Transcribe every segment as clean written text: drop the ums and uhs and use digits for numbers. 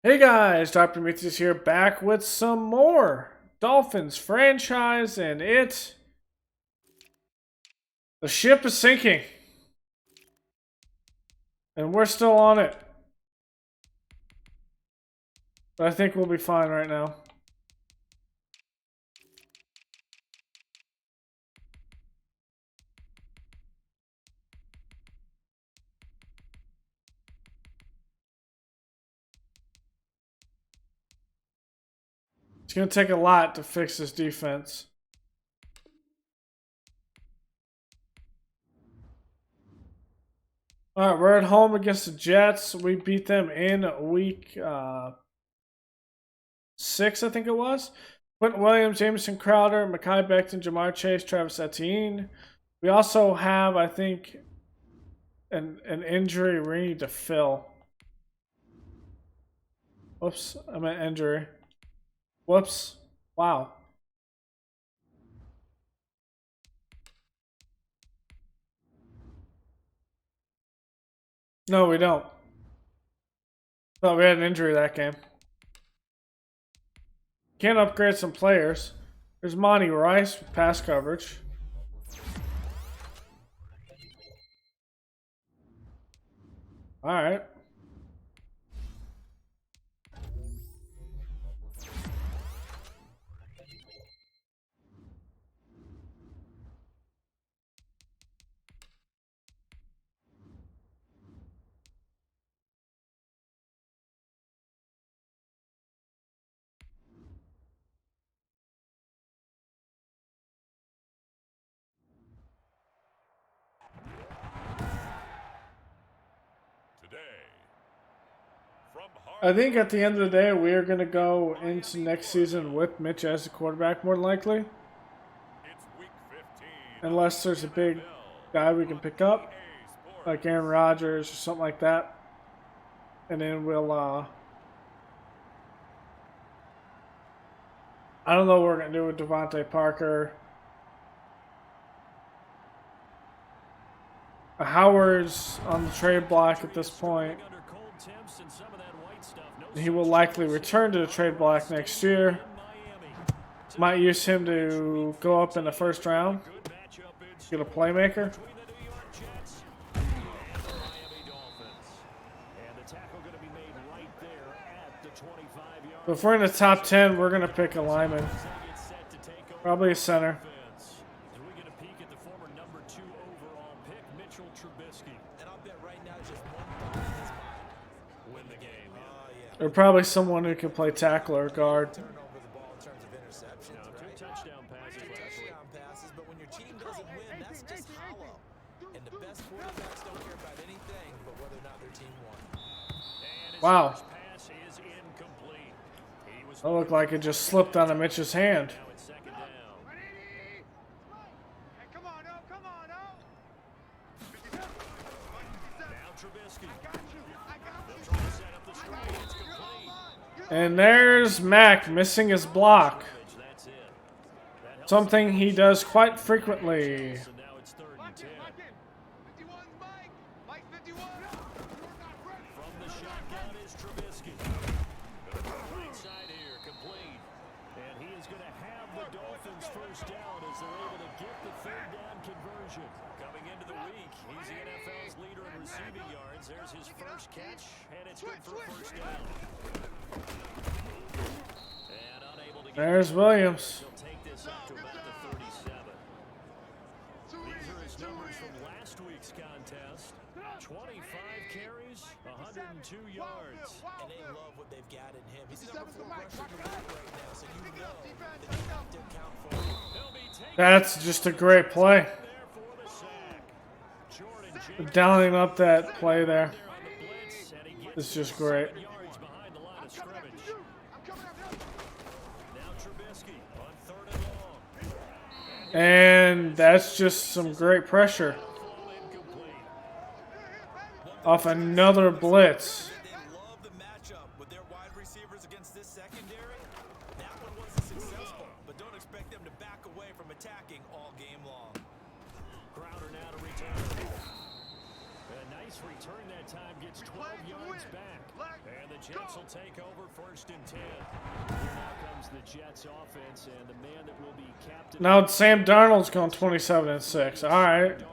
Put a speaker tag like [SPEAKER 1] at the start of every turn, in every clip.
[SPEAKER 1] Hey guys, Dr. Meets here back with some more Dolphins franchise, and the ship is sinking. And we're still on it. But I think we'll be fine right now. It's going to take a lot to fix this defense. Alright, we're at home against the Jets. We beat them in week 6, I think it was. Quentin Williams, Jamison Crowder, Mekhi Becton, Jamar Chase, Travis Etienne. We also have, I think, an injury we need to fill. Whoops, I meant injury. Whoops. Wow. No, we don't. Thought we had an injury that game. Can't upgrade some players. There's Monty Rice with pass coverage. Alright. I think at the end of the day, we are going to go into next season with Mitch as the quarterback, more than likely. Unless there's a big guy we can pick up, like Aaron Rodgers or something like that. And then we'll, I don't know what we're going to do with Devontae Parker. Howard's on the trade block at this point. He will likely return to the trade block next year. Might use him to go up in the first round. Get a playmaker. But if we're in the top 10, we're going to pick a lineman. Probably a center. Or probably someone who can play tackle or guard. Wow. That looked like it just slipped out of Mitch's hand. And there's Mac missing his block. Something he does quite frequently.
[SPEAKER 2] Coming into the week, he's the NFL's leader in receiving yards. There's his first catch, and it's good for a first down.
[SPEAKER 1] There's Williams.
[SPEAKER 2] He'll take this up to about the 37. These are his numbers from last week's contest. 25 carries, 102 yards.
[SPEAKER 3] And they love what they've got in him. He's the number 4 rusher in the league right now, so you know that they have to account for him.
[SPEAKER 1] That's just a great play. Dialing up that play there. It's just great. And that's just some great pressure. Off another blitz.
[SPEAKER 3] They love the matchup with their wide receivers against this secondary. That one wasn't successful, but don't expect them to back away from attacking all game long.
[SPEAKER 2] Crowder now to return. A nice return that time, gets 12 yards back. And the Jets will take over 1st and 10. Here now comes the Jets offense, and the man that will be captain.
[SPEAKER 1] Now Sam Darnold's going 27-6. All right.
[SPEAKER 3] And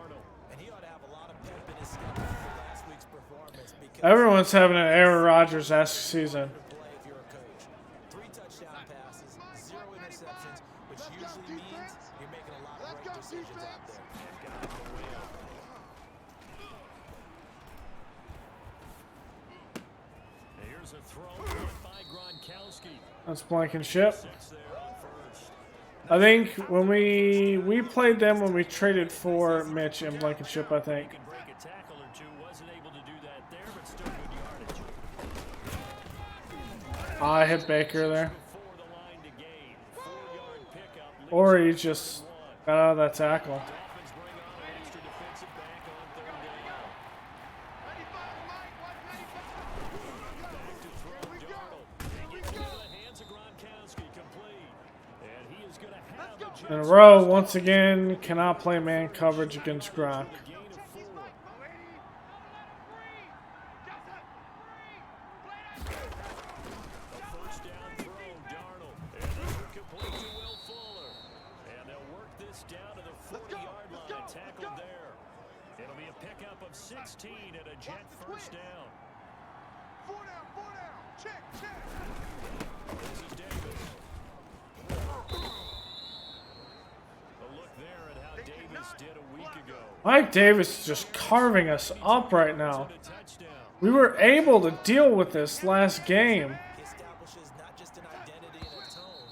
[SPEAKER 3] he ought to have a lot of pep in his step after last week's performance because
[SPEAKER 1] Everyone's having an Aaron Rodgers-esque season.
[SPEAKER 3] play if you're a coach. 3 touchdown passes, 0 interceptions, which usually means you're making a lot of right decisions out there.
[SPEAKER 2] Here's a throw by Gronkowski.
[SPEAKER 1] That's Blankenship.
[SPEAKER 2] 6 there on 1st.
[SPEAKER 1] I think when we played them when we traded for Mitch and Blankenship, I think.
[SPEAKER 2] Could break a tackle or two. Wasn't able to do that there, but still good yardage.
[SPEAKER 1] I hit Baker there.
[SPEAKER 2] Before the line to gain. 4-yard pickup. Leads
[SPEAKER 1] Or he just got out of that tackle.
[SPEAKER 2] Dolphins bring on an extra defensive back on 3rd down. Back to throw Darnold. They get into the hands of Gronkowski, complete. And he is going to have a
[SPEAKER 1] In a row, once again, cannot play man coverage against Gronk.
[SPEAKER 2] gain of 4. A 1st down throw, Darnold. And this will complete to Will Fuller. And they'll work this down to the 40-yard line, tackled there. It'll be a pickup of 16 and a Jet 1st down.
[SPEAKER 4] 4 down. Check.
[SPEAKER 2] This is Davis. A look there at how Davis did a week ago.
[SPEAKER 1] Mike Davis is just carving us up right now.
[SPEAKER 2] And a touchdown.
[SPEAKER 1] We were able to deal with this last game.
[SPEAKER 3] He establishes not just an identity and a tone,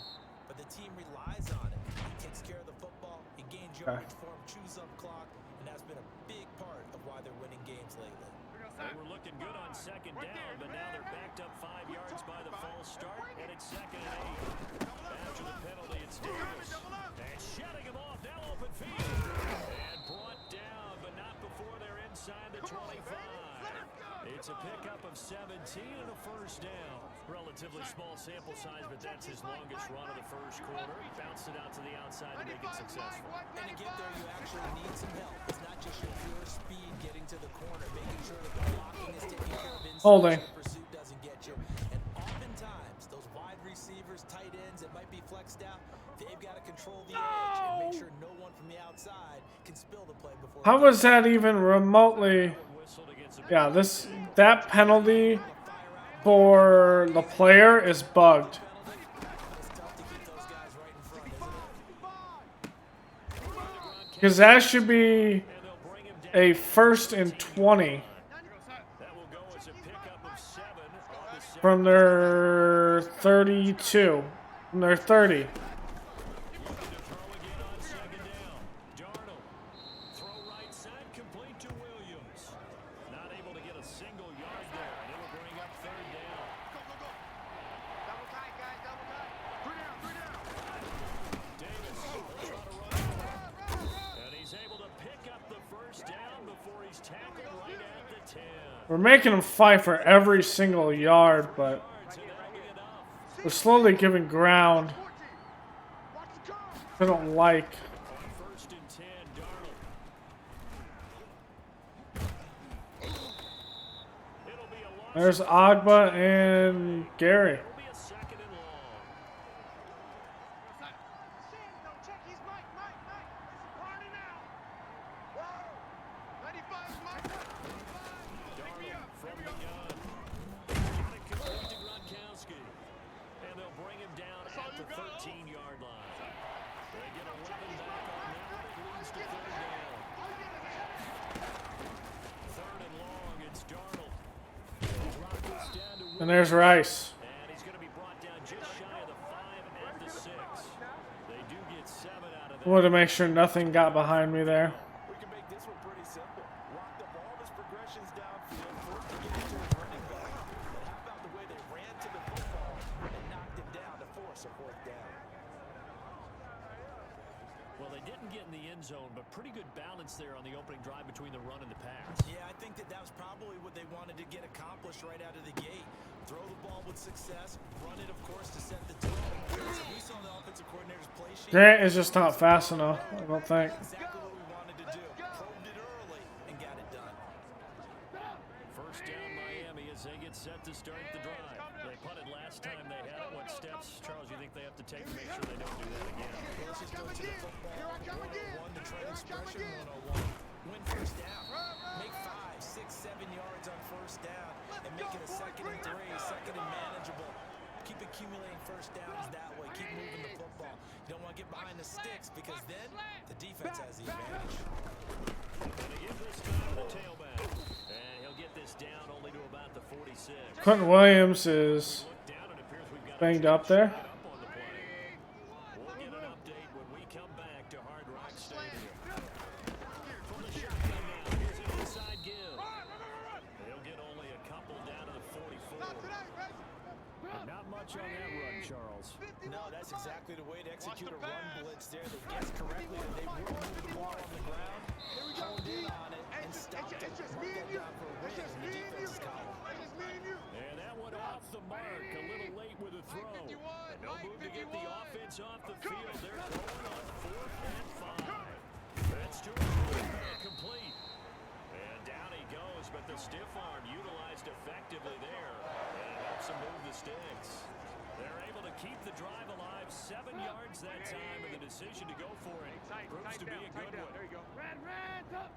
[SPEAKER 3] but the team relies on it. He takes care of the football, he gains yardage for him, chews up clock, and that's been a big part of why they're winning games lately.
[SPEAKER 2] They were looking good on 2nd down, but now they're backed up 5 yards by the false start, and it's 2nd and 8. After the penalty, it's Davis. And shutting him off, now open field. And brought down, but not before they're inside the 25. It's a pickup of 17 and a 1st down. Relatively small sample size, but that's his longest run of the 1st quarter. He bounced it out to the outside to make it successful.
[SPEAKER 3] And to get there, you actually need some help. It's not just your pure speed getting to the corner, making sure that the blocking is taken care of inside.
[SPEAKER 1] Holding.
[SPEAKER 3] so pursuit doesn't get you. And oftentimes, those wide receivers, tight ends that might be flexed out, they've got to control the edge and make sure no one from the outside can spill the play before.
[SPEAKER 1] How was that even remotely?
[SPEAKER 2] Whistled against a
[SPEAKER 1] Yeah, that penalty for the player is bugged.
[SPEAKER 3] It's tough to keep those guys right in front, isn't it?
[SPEAKER 1] Because that should be
[SPEAKER 2] and they'll bring him down.
[SPEAKER 1] a 1st and 20
[SPEAKER 2] That will go as a pickup of 7 on the 2nd.
[SPEAKER 1] from their 32. From their 30.
[SPEAKER 2] Looking to throw again on 2nd down. Darnold. Throw right side, complete to Williams. Not able to get a single yard there, and it'll bring up 3rd down.
[SPEAKER 4] Double tight, guys. Double tight. 3 down.
[SPEAKER 2] Davis will try to run. And he's able to pick up the 1st down before he's tackled right at the 10.
[SPEAKER 1] We're making them fight for every single yard, but
[SPEAKER 2] Yards, and that'll be enough.
[SPEAKER 1] we're slowly giving ground.
[SPEAKER 4] 14. Watch the curve.
[SPEAKER 1] I don't like.
[SPEAKER 2] On 1st and 10, Darnold. It'll be a loss.
[SPEAKER 1] There's Agba and Gary.
[SPEAKER 2] It'll be a 2nd and long.
[SPEAKER 4] No, check. He's Mike. Party now. Whoa. 95 is Mike.
[SPEAKER 2] Darnold from the gun. Got it complete to Gronkowski. And they'll bring him down at the 13-yard line. They get a weapon back on that one. It leads to 3rd down. 3rd and long, it's Darnold. They'll drop this down to
[SPEAKER 1] And there's Rice.
[SPEAKER 2] And he's going to be brought down just shy of the 5 at the 6. They do get 7 out of
[SPEAKER 1] I
[SPEAKER 2] that.
[SPEAKER 1] wanted to make sure nothing got behind me there.
[SPEAKER 3] We can make this one pretty simple. Lock up all his progressions downfield, force him to get into his running back. But how about the way they ran to the football and knocked him down to force a 4th down?
[SPEAKER 2] Well, they didn't get in the end zone, but pretty good balance there on the opening drive between the run and the pass.
[SPEAKER 3] Yeah, I think that was probably what they wanted to get accomplished right out of the gate. Throw the ball with success, run it, of course, to set the tone. So we saw the offensive coordinator's play sheet.
[SPEAKER 1] Grant is just not fast enough, I don't think.
[SPEAKER 3] Exactly what we wanted to do. Probed it early and got it done.
[SPEAKER 2] 1st down Miami as they get set to start the drive. They punted last time they had it. What steps, Charles, you think they have to take to make sure they don't do that again?
[SPEAKER 3] Let's just go to the football 101, the trade expression 101. Win first down. Make 5, 6, 7 yards on first down and make it a 2nd and 3, 2nd and manageable. Keep accumulating first downs that way. Keep moving the football. You don't want to get behind the sticks because then the defense has the advantage.
[SPEAKER 2] Going to give this time to the tailback. And he'll get this down only to about the 46.
[SPEAKER 1] Quentin Williams is
[SPEAKER 2] Look down, it appears we've got a
[SPEAKER 1] banged
[SPEAKER 2] change
[SPEAKER 1] up there.
[SPEAKER 2] up on the play. We'll get an update when we come back to Hard Rock Stadium. From the shotgun now, here's an inside give. He'll get only a couple down to the 44. Not much on that run, Charles.
[SPEAKER 3] No, that's exactly the way to execute a run blitz there. They guessed correctly that they would move the ball on the ground, honed in on it, and stopped it. Marked that down for a win in the defense's column.
[SPEAKER 2] And that one off the mark, a little late with a throw. And no move to get the offense off the field. They're going on 4th and 5. That's complete. And down he goes, but the stiff arm utilized effectively there. And it helps him move the sticks. They're able to keep the drive alive 7 yards that time, and the decision to go for it proves to be a good one.
[SPEAKER 4] There you go. Red, up.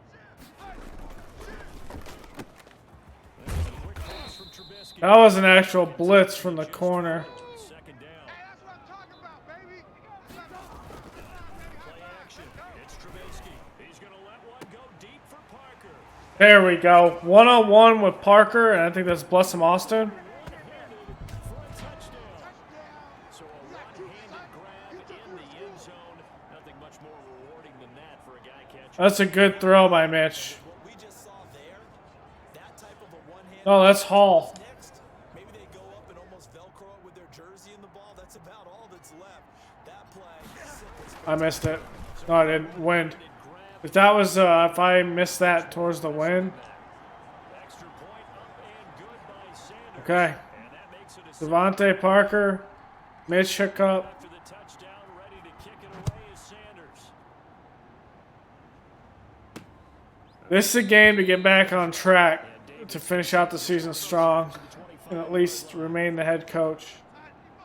[SPEAKER 2] There's a quick pass from Trubisky.
[SPEAKER 1] That was an actual blitz from the corner.
[SPEAKER 2] 2nd down.
[SPEAKER 4] Hey, that's what I'm talking about, baby.
[SPEAKER 2] Play action. It's Trubisky. He's going to let one go deep for Parker.
[SPEAKER 1] There we go. 1-on-1 with Parker, and I think that's Blessum Austin.
[SPEAKER 2] One-handed for a touchdown. So a one-handed grab in the end zone. Nothing much more rewarding than that for a guy catching.
[SPEAKER 1] That's a good throw by Mitch.
[SPEAKER 3] What we just saw there, that type of a one-handed
[SPEAKER 1] Oh, that's Hall.
[SPEAKER 3] next. Maybe they go up and almost Velcro it with their jersey in the ball. That's about all that's left. That play, simple.
[SPEAKER 1] I missed it. No, I didn't. Wind. If that was, if I missed that towards the wind.
[SPEAKER 2] Extra point up and good by Sanders.
[SPEAKER 1] Okay.
[SPEAKER 2] And that makes it a
[SPEAKER 1] Devontae Parker. Mitch Hiccup.
[SPEAKER 2] after the touchdown, ready to kick it away is Sanders.
[SPEAKER 1] This is a game to get back on track to finish out the season strong and at least remain the head coach.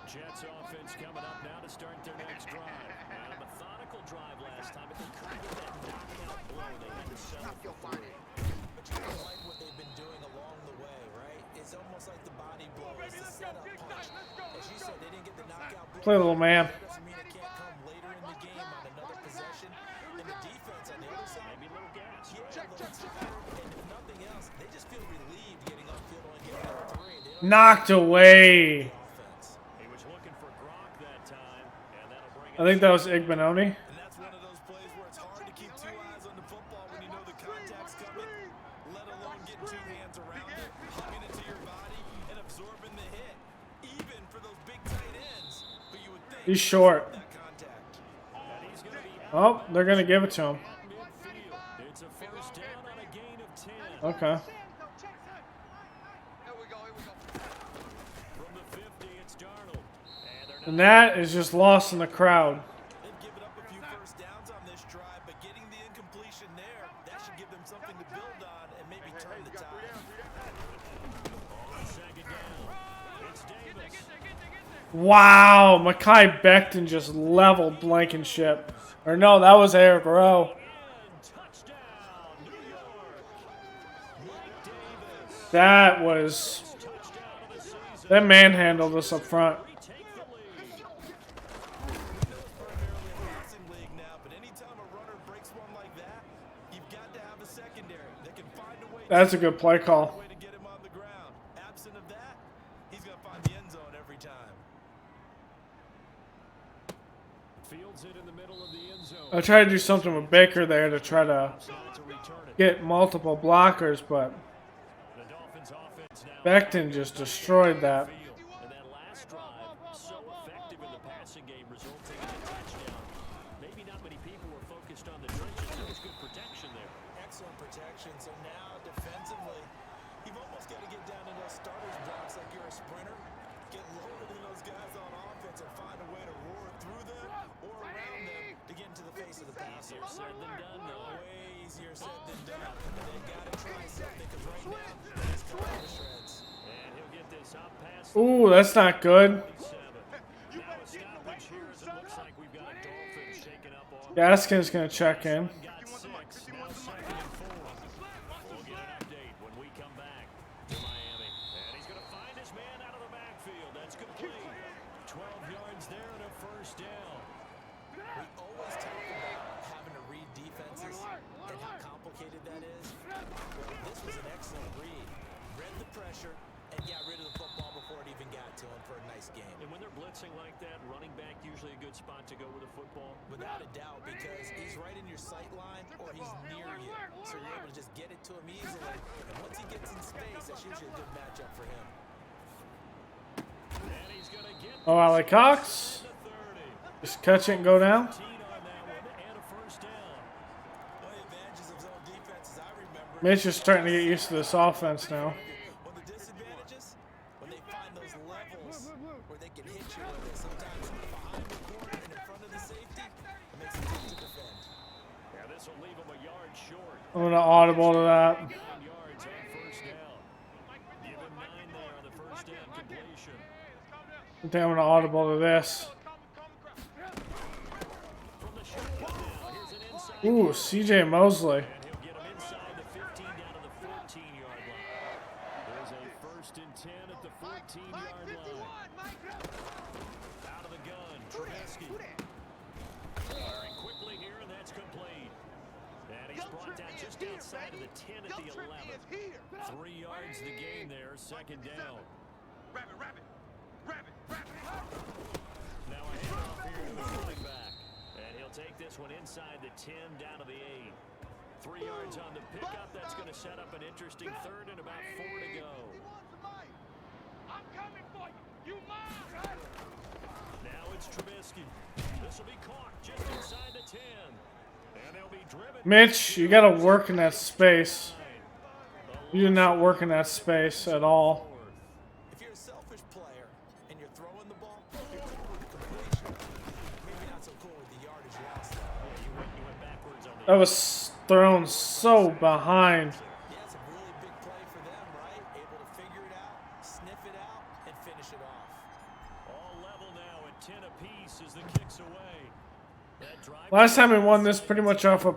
[SPEAKER 2] Jets offense coming up now to start their next drive. A methodical drive last time, but they couldn't get that knockout blow. They had to settle for 3.
[SPEAKER 3] But you don't like what they've been doing along the way, right? It's almost like the body blow is the setup punch. As you said, they didn't get the knockout blow.
[SPEAKER 1] Play, little man.
[SPEAKER 3] That doesn't mean it can't come later in the game on another possession. And the defense on the other side,
[SPEAKER 2] Maybe a little gas.
[SPEAKER 3] yeah, a little stronger. And if nothing else, they just feel relieved getting upfield and getting that 3. They don't
[SPEAKER 1] Knocked away.
[SPEAKER 3] offense.
[SPEAKER 2] He was looking for Gronk that time, and that'll bring
[SPEAKER 1] I think that was Igbenoni.
[SPEAKER 3] And that's one of those plays where it's hard to keep 2 eyes on the football when you know the contact's coming, let alone getting 2 hands around it, hugging it to your body, and absorbing the hit, even for those big tight ends. But you would think
[SPEAKER 1] He's short.
[SPEAKER 3] that contact.
[SPEAKER 2] And he's going to be
[SPEAKER 1] Oh,
[SPEAKER 2] out
[SPEAKER 1] they're going to give it to him.
[SPEAKER 2] at midfield. It's a first down on a gain of 10.
[SPEAKER 1] Okay.
[SPEAKER 4] Here we go.
[SPEAKER 2] From the 50, it's Darnold. And they're not
[SPEAKER 1] And that is just lost in the crowd.
[SPEAKER 3] They've given up a few first downs on this drive, but getting the incompletion there, that should give them something to build on and maybe turn the tide.
[SPEAKER 2] on 2nd down. It's Davis.
[SPEAKER 1] Wow, Mekhi Becton just leveled Blankenship. Or no, that was Eric Rowe.
[SPEAKER 2] And touchdown, New York. Mike Davis.
[SPEAKER 1] That was...
[SPEAKER 2] Touchdown of the season.
[SPEAKER 1] They manhandled us up front.
[SPEAKER 2] Retake the lead.
[SPEAKER 3] It's primarily a passing league now, but anytime a runner breaks one like that, you've got to have a secondary that can find a way
[SPEAKER 1] That's a good play call.
[SPEAKER 3] to get him on the ground. Absent of that, he's going to find the end zone every time.
[SPEAKER 2] Fields it in the middle of the end zone.
[SPEAKER 1] I tried to do something with Baker there to try to
[SPEAKER 2] To return it.
[SPEAKER 1] get multiple blockers, but
[SPEAKER 2] The Dolphins offense now.
[SPEAKER 1] Becton just destroyed that.
[SPEAKER 2] And that last drive, so effective in the passing game, resulting in a touchdown. Maybe not many people were focused on the trenches. There was good protection there.
[SPEAKER 3] Excellent protection. So now, defensively, you've almost got to get down to those starters blocks like you're a sprinter. Get lower than those guys on offense and find a way to roar through them or around them to get into the face of the passer.
[SPEAKER 2] Easier said than done, though.
[SPEAKER 3] Way easier said than done. They got to try something because right now, it's coming to shreds.
[SPEAKER 2] And he'll this up past
[SPEAKER 1] Ooh, that's not good.
[SPEAKER 2] 7. Now a stoppage here as it looks like we've got a Dolphins shaking up on
[SPEAKER 1] Gaskin's gonna check in.
[SPEAKER 2] got 6. Now 2nd and 4. We'll get an update when we come back to Miami. And he's going to find his man out of the backfield. That's complete. 12 yards there and a first down.
[SPEAKER 3] We always talk about having to read defenses and how complicated that is. Well, this was an excellent read. Read the pressure and got rid of the football before it even got to him for a nice game.
[SPEAKER 2] And when they're blitzing like that, running back usually a good spot to go with a football.
[SPEAKER 3] Without a doubt, because he's right in your sight line or he's near you. So you're able to just get it to him easily. And once he gets in space, that's usually a good matchup for him.
[SPEAKER 2] And he's going to get
[SPEAKER 1] Oh, Ali Cox.
[SPEAKER 2] the 30.
[SPEAKER 1] Just catch it and go down.
[SPEAKER 2] 15 on that one and a first down.
[SPEAKER 3] One of the advantages of zone defense is I remember
[SPEAKER 1] Mitch is starting to get used to this offense now.
[SPEAKER 3] one of the disadvantages when they find those levels where they can hit you with it. Sometimes behind the corner and in front of the safety, it makes it tough to defend.
[SPEAKER 2] Yeah, this will leave him a yard short.
[SPEAKER 1] I'm gonna audible to that.
[SPEAKER 2] 9 yards on first down. Give him 9 there on the first down completion.
[SPEAKER 1] I think I'm gonna audible to this.
[SPEAKER 2] From the shotgun now, here's an inside.
[SPEAKER 1] Ooh, CJ Mosley.
[SPEAKER 2] And he'll get him inside the 15 down to the 14-yard line. There's a first and 10 at the 14-yard line. Out of the gun, Trubisky. Firing quickly here, and that's complete. And he's brought down just outside of the 10 at the 11. 3 yards the gain there, second down. Now a handoff here to the running back. And he'll take this one inside the 10 down to the 8. 3 yards on the pickup. That's going to set up an interesting third and about 4 to go.
[SPEAKER 4] I'm coming for you. You mine.
[SPEAKER 2] Now it's Trubisky. This will be caught just inside the 10. And they'll be driven.
[SPEAKER 1] Mitch, you gotta work in that space. You do not work in that space at all.
[SPEAKER 3] If you're a selfish player and you're throwing the ball, you're cool with the completion. Maybe not so cool with the yardage loss.
[SPEAKER 2] You went backwards on the
[SPEAKER 1] That was thrown so behind.
[SPEAKER 3] Yeah, it's a really big play for them, right? Able to figure it out, sniff it out, and finish it off.
[SPEAKER 2] all level now at 10 apiece as the kicks away. That drive
[SPEAKER 1] Last time we won this pretty much off a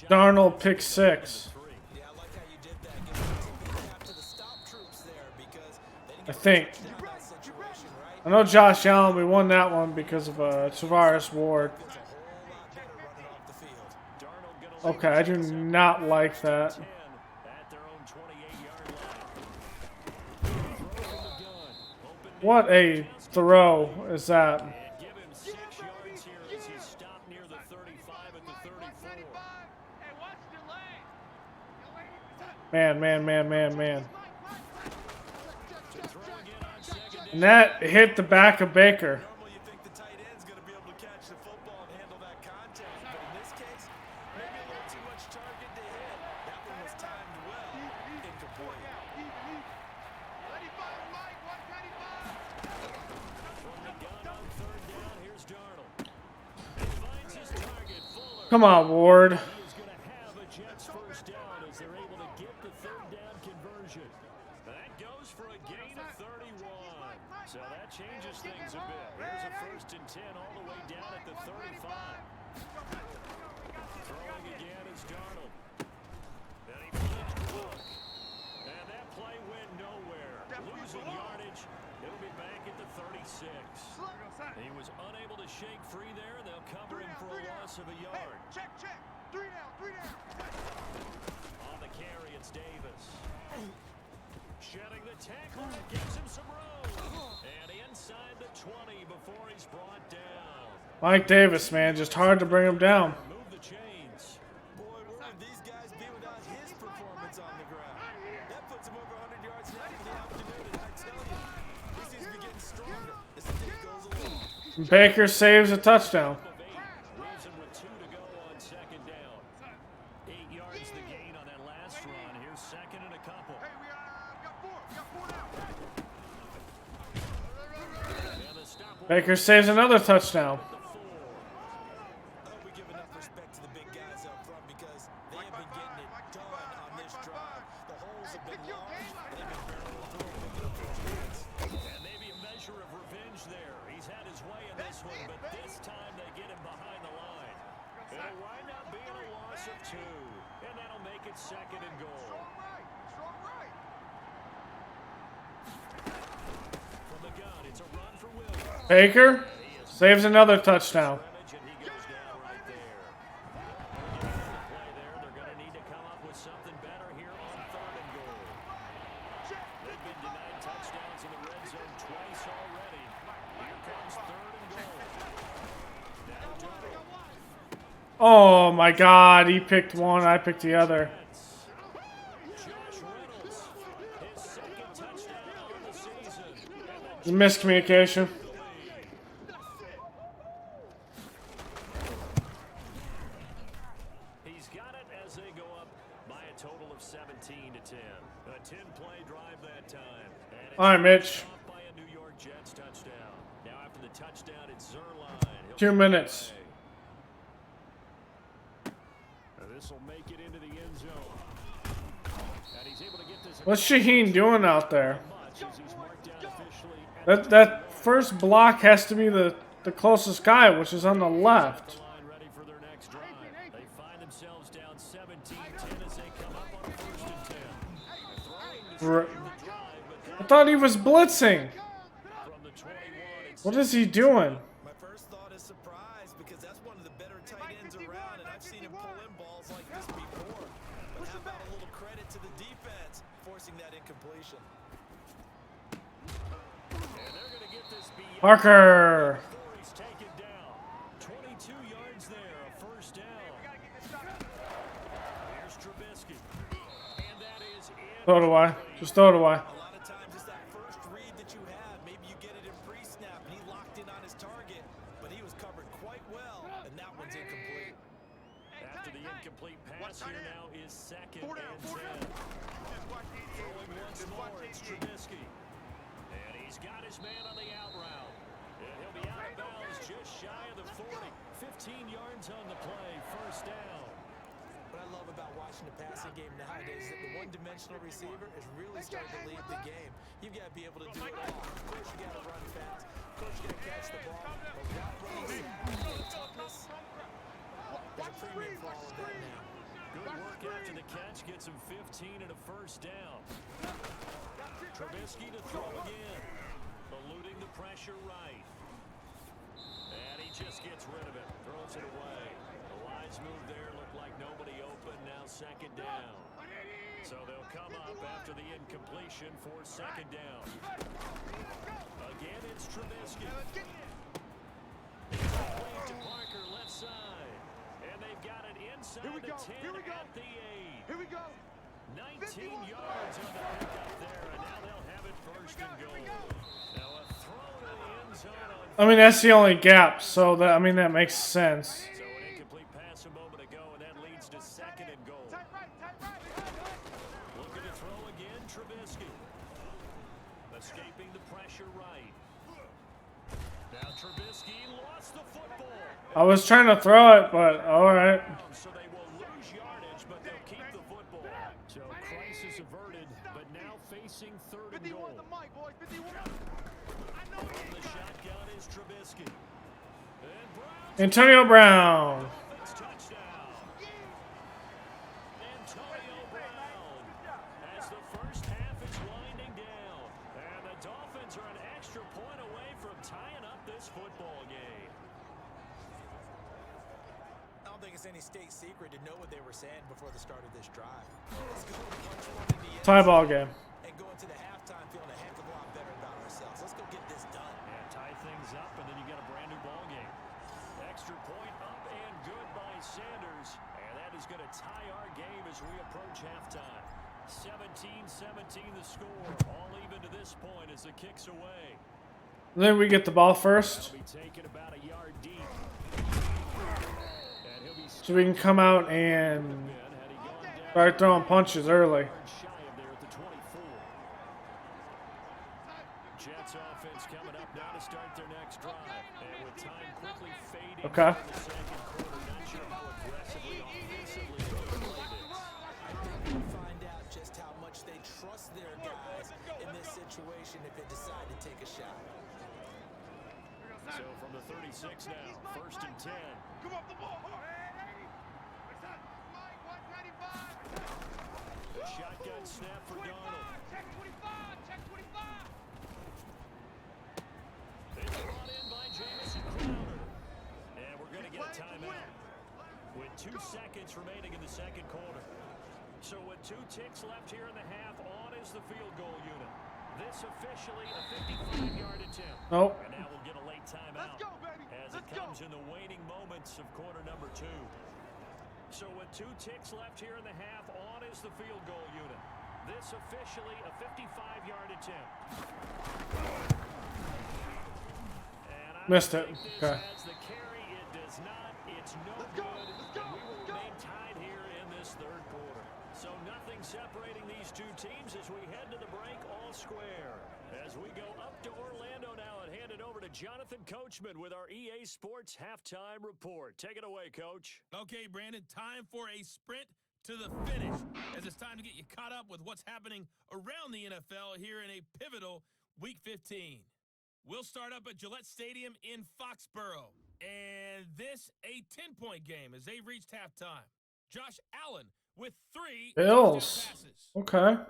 [SPEAKER 1] Darnold pick 6.
[SPEAKER 3] Yeah, I like how you did that. Give a big tap to the stop troops there because they didn't
[SPEAKER 1] I
[SPEAKER 3] get
[SPEAKER 1] think.
[SPEAKER 3] in that situation, right?
[SPEAKER 1] I know Josh Allen, we won that one because of Tavares Ward.
[SPEAKER 3] Feels a whole lot better running off the field.
[SPEAKER 2] Darnold gonna
[SPEAKER 1] Okay, I do not like that.
[SPEAKER 2] 10 at their own 28-yard line. Throw from the gun. Open
[SPEAKER 1] What a throw is that?
[SPEAKER 2] and give him 6 yards here as he's stopped near the 35 at the 34.
[SPEAKER 4] Hey, watch the leg.
[SPEAKER 1] Man, man, man, man, man.
[SPEAKER 2] To throw again on second down.
[SPEAKER 1] And that hit the back of Baker.
[SPEAKER 3] Normally you think the tight end's going to be able to catch the football and handle that contact, but in this case, maybe a little too much target to hit. That one was timed well, incomplete.
[SPEAKER 4] 95, Mike, 195.
[SPEAKER 2] From the gun on third down, here's Darnold. He finds his target, Fuller.
[SPEAKER 1] Come on, Ward.
[SPEAKER 2] He is going to have a Jets first down as they're able to get the third down conversion. That goes for a gain of 31. So that changes things a bit. Here's a first and 10 all the way down at the 35. Throwing again is Darnold. Then he flips Cook. And that play went nowhere. Losing yardage. It'll be back at the 36. He was unable to shake free there. They'll cover him for a loss of a yard.
[SPEAKER 4] Check. 3 down.
[SPEAKER 2] On the carry, it's Davis. Shedding the tackle, that gives him some room. And inside the 20 before he's brought down.
[SPEAKER 1] Mike Davis, man, just hard to bring him down.
[SPEAKER 2] Move the chains.
[SPEAKER 3] Boy, where would these guys be without his performance on the ground? That puts him over 100 yards now for the afternoon, and I tell you, he seems to be getting stronger as the day goes along.
[SPEAKER 1] Baker saves a touchdown.
[SPEAKER 2] Of 8. Leaves him with 2 to go on second down. 8 yards the gain on that last run. Here's second and a couple.
[SPEAKER 4] Hey, we got 4. We got 4 now.
[SPEAKER 2] And the stop will
[SPEAKER 1] Baker saves another touchdown.
[SPEAKER 2] be the 4.
[SPEAKER 3] I hope we give enough respect to the big guys up front because they have been getting it done on this drive. The holes have been large, and they've been barreling through, picking up those wins.
[SPEAKER 2] it second and goal.
[SPEAKER 4] Strong right. Strong right.
[SPEAKER 2] From the gun, it's a run for Williams.
[SPEAKER 1] Baker saves another touchdown.
[SPEAKER 2] Scrimmage, and he goes down right there. They're getting the play there. They're going to need to come up with something better here on third and goal. They've been denied touchdowns in the red zone twice already. Here comes third and goal. Now Doe.
[SPEAKER 1] Oh my God, he picked one, I picked the other.
[SPEAKER 2] Josh Reynolds, his second touchdown on the season.
[SPEAKER 1] It's miscommunication.
[SPEAKER 2] He's got it as they go up by a total of 17 to 10. A 10-play drive that time. And it's
[SPEAKER 1] All right, Mitch.
[SPEAKER 2] off by a New York Jets touchdown. Now after the touchdown, it's Zerline.
[SPEAKER 1] 2 minutes.
[SPEAKER 2] This will make it into the end zone. And he's able to get this.
[SPEAKER 1] What's Shaheen doing out there?
[SPEAKER 2] Much as he's marked down officially at
[SPEAKER 1] That first block has to be the closest guy, which is on the left.
[SPEAKER 2] the line, ready for their next drive. They find themselves down 17-10 as they come up on a first and 10. Throwing to
[SPEAKER 1] R-
[SPEAKER 2] start the drive, but
[SPEAKER 1] I thought he was blitzing.
[SPEAKER 2] from the 21, it's
[SPEAKER 1] What is he doing?
[SPEAKER 3] My first thought is surprise because that's one of the better tight ends around, and I've seen him pull in balls like this before. But how about a little credit to the defense forcing that incompletion?
[SPEAKER 2] and they're going to get this beyond
[SPEAKER 1] Parker.
[SPEAKER 2] before he's taken down. 22 yards there, a first down. Here's Trubisky. And that is it.
[SPEAKER 1] Throw it away. Just throw it away.
[SPEAKER 3] A lot of times it's that first read that you have. Maybe you get it in pre-snap and he locked in on his target, but he was covered quite well, and that one's incomplete.
[SPEAKER 2] After the incomplete pass, here now is second and 10. Throwing once more, it's Trubisky. And he's got his man on the out route. And he'll be out of bounds just shy of the 40. 15 yards on the play, first down.
[SPEAKER 3] What I love about watching the passing game nowadays is that the one-dimensional receiver is really starting to lead the game. You've got to be able to do it all. Of course, you got to run fast. Of course, you got to catch the ball. But route running, toughness, there's a premium for all of that now.
[SPEAKER 2] Good work after the catch, gets him 15 and a first down. Trubisky to throw again, eluding the pressure right. And he just gets rid of it, throws it away. The lines move there, look like nobody open, now second down. So they'll come up after the incompletion for second down. Again, it's Trubisky. Incomplete to Parker, left side. And they've got it inside
[SPEAKER 4] Here we
[SPEAKER 2] the
[SPEAKER 4] go.
[SPEAKER 2] 10
[SPEAKER 4] Here we go.
[SPEAKER 2] at the 8.
[SPEAKER 4] Here we go.
[SPEAKER 2] 19 yards on the pickup there, and now they'll have it first and goal. Now a throw to the end zone on
[SPEAKER 1] I mean, that's the only gap, so that makes sense.
[SPEAKER 2] so an incomplete pass a moment ago, and that leads to second and goal.
[SPEAKER 4] Tight right. Tight right.
[SPEAKER 2] Looking to throw again, Trubisky. Escaping the pressure right. Now Trubisky lost the football.
[SPEAKER 1] I was trying to throw it, but all right.
[SPEAKER 2] So they will lose yardage, but they'll keep the football. So crisis averted, but now facing third and
[SPEAKER 4] 51
[SPEAKER 2] goal.
[SPEAKER 4] the mic, boys. 51. I know he
[SPEAKER 2] From
[SPEAKER 4] ain't
[SPEAKER 2] the
[SPEAKER 4] got it.
[SPEAKER 2] shotgun is Trubisky. And Brown.
[SPEAKER 1] Antonio Brown.
[SPEAKER 2] Dolphins touchdown. Antonio Brown. As the first half is winding down. And the Dolphins are an extra point away from tying up this football game.
[SPEAKER 3] I don't think it's any state secret to know what they were saying before the start of this drive. Let's go punch one in the end
[SPEAKER 1] Tie ball
[SPEAKER 3] zone
[SPEAKER 1] game.
[SPEAKER 3] and go into the halftime feeling a heck of a lot better about ourselves. Let's go get this done.
[SPEAKER 2] And tie things up, and then you got a brand new ball game. Extra point up and good by Sanders. And that is going to tie our game as we approach halftime. 17-17 the score. All even to this point as the kick's away.
[SPEAKER 1] Then we get the ball first,
[SPEAKER 2] He'll be taken about a yard deep. And he'll be
[SPEAKER 1] so we can come out and
[SPEAKER 2] had he gone down
[SPEAKER 1] start throwing punches early.
[SPEAKER 2] shy of there at the 24. Jets offense coming up now to start their next drive. And with time quickly fading
[SPEAKER 1] Okay.
[SPEAKER 2] in the second quarter, not sure how aggressively offensively they'll play this.
[SPEAKER 3] I think we'll find out just how much they trust their guys in this situation if they decide to take a shot.
[SPEAKER 2] So from the 36 now, first and 10.
[SPEAKER 4] Come up the ball. Hey, 80. What's that? Mike, 195.
[SPEAKER 2] Shotgun snap for Donald.
[SPEAKER 4] Check 25. Check 25.
[SPEAKER 2] It's brought in by Jamison Crowder. And we're going to get a timeout with 2 seconds remaining in the second quarter. So with 2 ticks left here in the half, on is the field goal unit. This officially a 55-yard attempt.
[SPEAKER 1] Nope.
[SPEAKER 2] And now we'll get a late timeout
[SPEAKER 4] Let's go, baby.
[SPEAKER 2] as it comes in the waning moments of quarter number 2. So with 2 ticks left here in the half, on is the field goal unit. This officially a 55-yard attempt. And I
[SPEAKER 1] Missed it.
[SPEAKER 2] think this
[SPEAKER 1] Okay.
[SPEAKER 2] has the carry. It does not. It's no
[SPEAKER 4] Let's go.
[SPEAKER 2] good.
[SPEAKER 4] Let's go.
[SPEAKER 2] And we will
[SPEAKER 4] Let's go.
[SPEAKER 2] remain tied here in this third quarter. So nothing separating these 2 teams as we head to the break all square. As we go up to Orlando now and hand it over to Jonathan Coachman with our EA Sports Halftime Report. Take it away, Coach.
[SPEAKER 5] Okay, Brandon, time for a sprint to the finish, as it's time to get you caught up with what's happening around the NFL here in a pivotal Week 15. We'll start up at Gillette Stadium in Foxborough, and this a 10-point game as they've reached halftime. Josh Allen with 3
[SPEAKER 1] Bills.
[SPEAKER 5] touchdown passes.
[SPEAKER 1] Okay.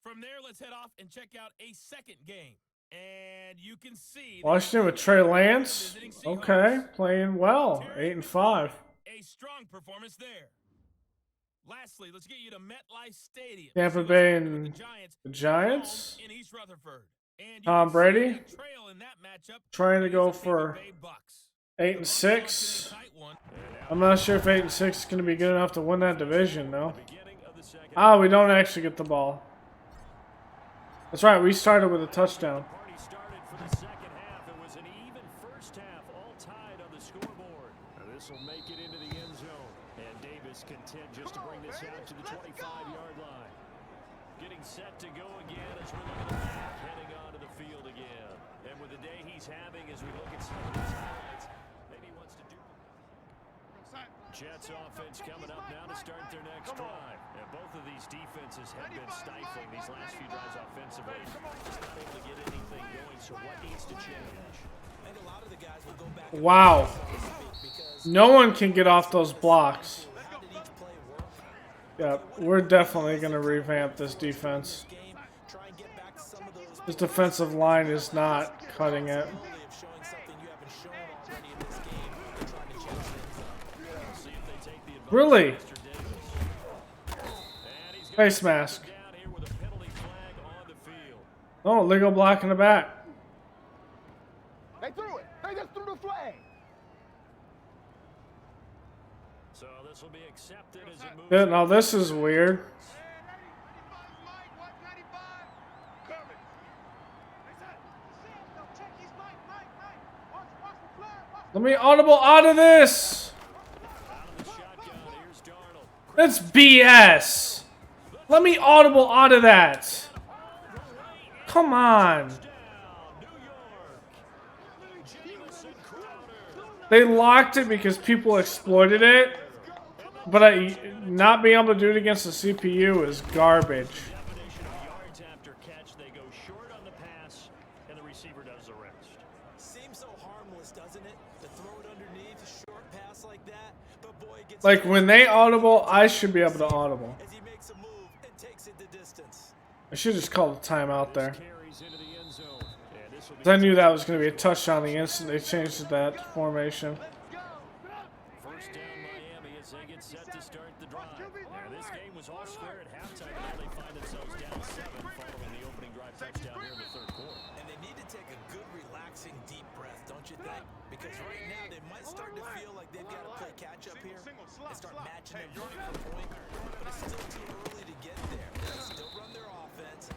[SPEAKER 5] From there, let's head off and check out a second game. And you can see
[SPEAKER 1] Washington with Trey Lance. Okay, playing well. 8-5.
[SPEAKER 5] a strong performance there. Lastly, let's get you to MetLife Stadium.
[SPEAKER 1] Tampa
[SPEAKER 5] See what's
[SPEAKER 1] Bay
[SPEAKER 5] happening
[SPEAKER 1] and
[SPEAKER 5] with the Giants.
[SPEAKER 1] The Giants.
[SPEAKER 5] Home in East Rutherford. And you
[SPEAKER 1] Tom
[SPEAKER 5] can see
[SPEAKER 1] Brady
[SPEAKER 5] a trail in that matchup.
[SPEAKER 1] trying to
[SPEAKER 5] It
[SPEAKER 1] go
[SPEAKER 5] is the
[SPEAKER 1] for
[SPEAKER 5] Tampa Bay Bucks.
[SPEAKER 1] 8-6.
[SPEAKER 5] Tight one.
[SPEAKER 1] I'm not sure if 8-6 is going to be good enough to win that division, though.
[SPEAKER 2] Beginning of the second.
[SPEAKER 1] Ah, we don't actually get the ball. That's right. We started with a touchdown.
[SPEAKER 2] Party started for the second half. It was an even first half, all tied on the scoreboard. This will make it into the end zone. And Davis content just to bring this out to the 25-yard line. Getting set to go again as we look at the back, heading onto the field again. And with the day he's having as we look at some of these highlights, maybe he wants to do. Jets offense coming up now to start their next drive. And both of these defenses have been stifling these last few drives offensively. Just not able to get anything going, so what needs to change?
[SPEAKER 3] I think a lot of the guys will go back and
[SPEAKER 1] Wow.
[SPEAKER 3] because
[SPEAKER 1] No one can get off those blocks.
[SPEAKER 3] how did each play work?
[SPEAKER 1] Yeah, we're definitely going to revamp this defense.
[SPEAKER 3] Game, try and get back to some of those
[SPEAKER 1] This defensive line is not cutting it.
[SPEAKER 3] possibility of showing something you haven't shown already in this game and trying to change things up.
[SPEAKER 2] See if they take the advantage.
[SPEAKER 1] Really?
[SPEAKER 2] Mr. Davis. And he's gonna
[SPEAKER 1] Face mask.
[SPEAKER 2] down here with a penalty flag on the field.
[SPEAKER 1] Oh, legal block in the back.
[SPEAKER 4] They threw it. They just threw the flag.
[SPEAKER 2] So this will be accepted as a move.
[SPEAKER 1] Yeah, now this is weird. Let me audible out of this.
[SPEAKER 2] Out of the shotgun, here's Darnold.
[SPEAKER 1] That's BS. Let me audible out of that. Come on.
[SPEAKER 2] Down, New York. Jamison Crowder.
[SPEAKER 1] They locked it because people exploited it. But not being able to do it against the CPU is garbage.
[SPEAKER 2] Definition of yards after catch. They go short on the pass, and the receiver does the rest.
[SPEAKER 3] Seems so harmless, doesn't it? To throw it underneath a short pass like that, but boy, it gets
[SPEAKER 1] Like when they audible, I should be able to audible.
[SPEAKER 3] as he makes a move and takes it the distance.
[SPEAKER 1] I should just call a timeout there.
[SPEAKER 2] Carries into the end zone. And this will be
[SPEAKER 1] 'Cause I knew that was going to be a touchdown the instant they changed to that formation.
[SPEAKER 2] first down Miami as they get set to start the drive. Now this game was all square at halftime, and now they find themselves down 7 following the opening drive touchdown here in the third quarter.
[SPEAKER 3] And they need to take a good, relaxing, deep breath, don't you think? Because right now they might start to feel like they've got to play catch up here and start matching them point for point. But it's still too early to get there. They still run their offense.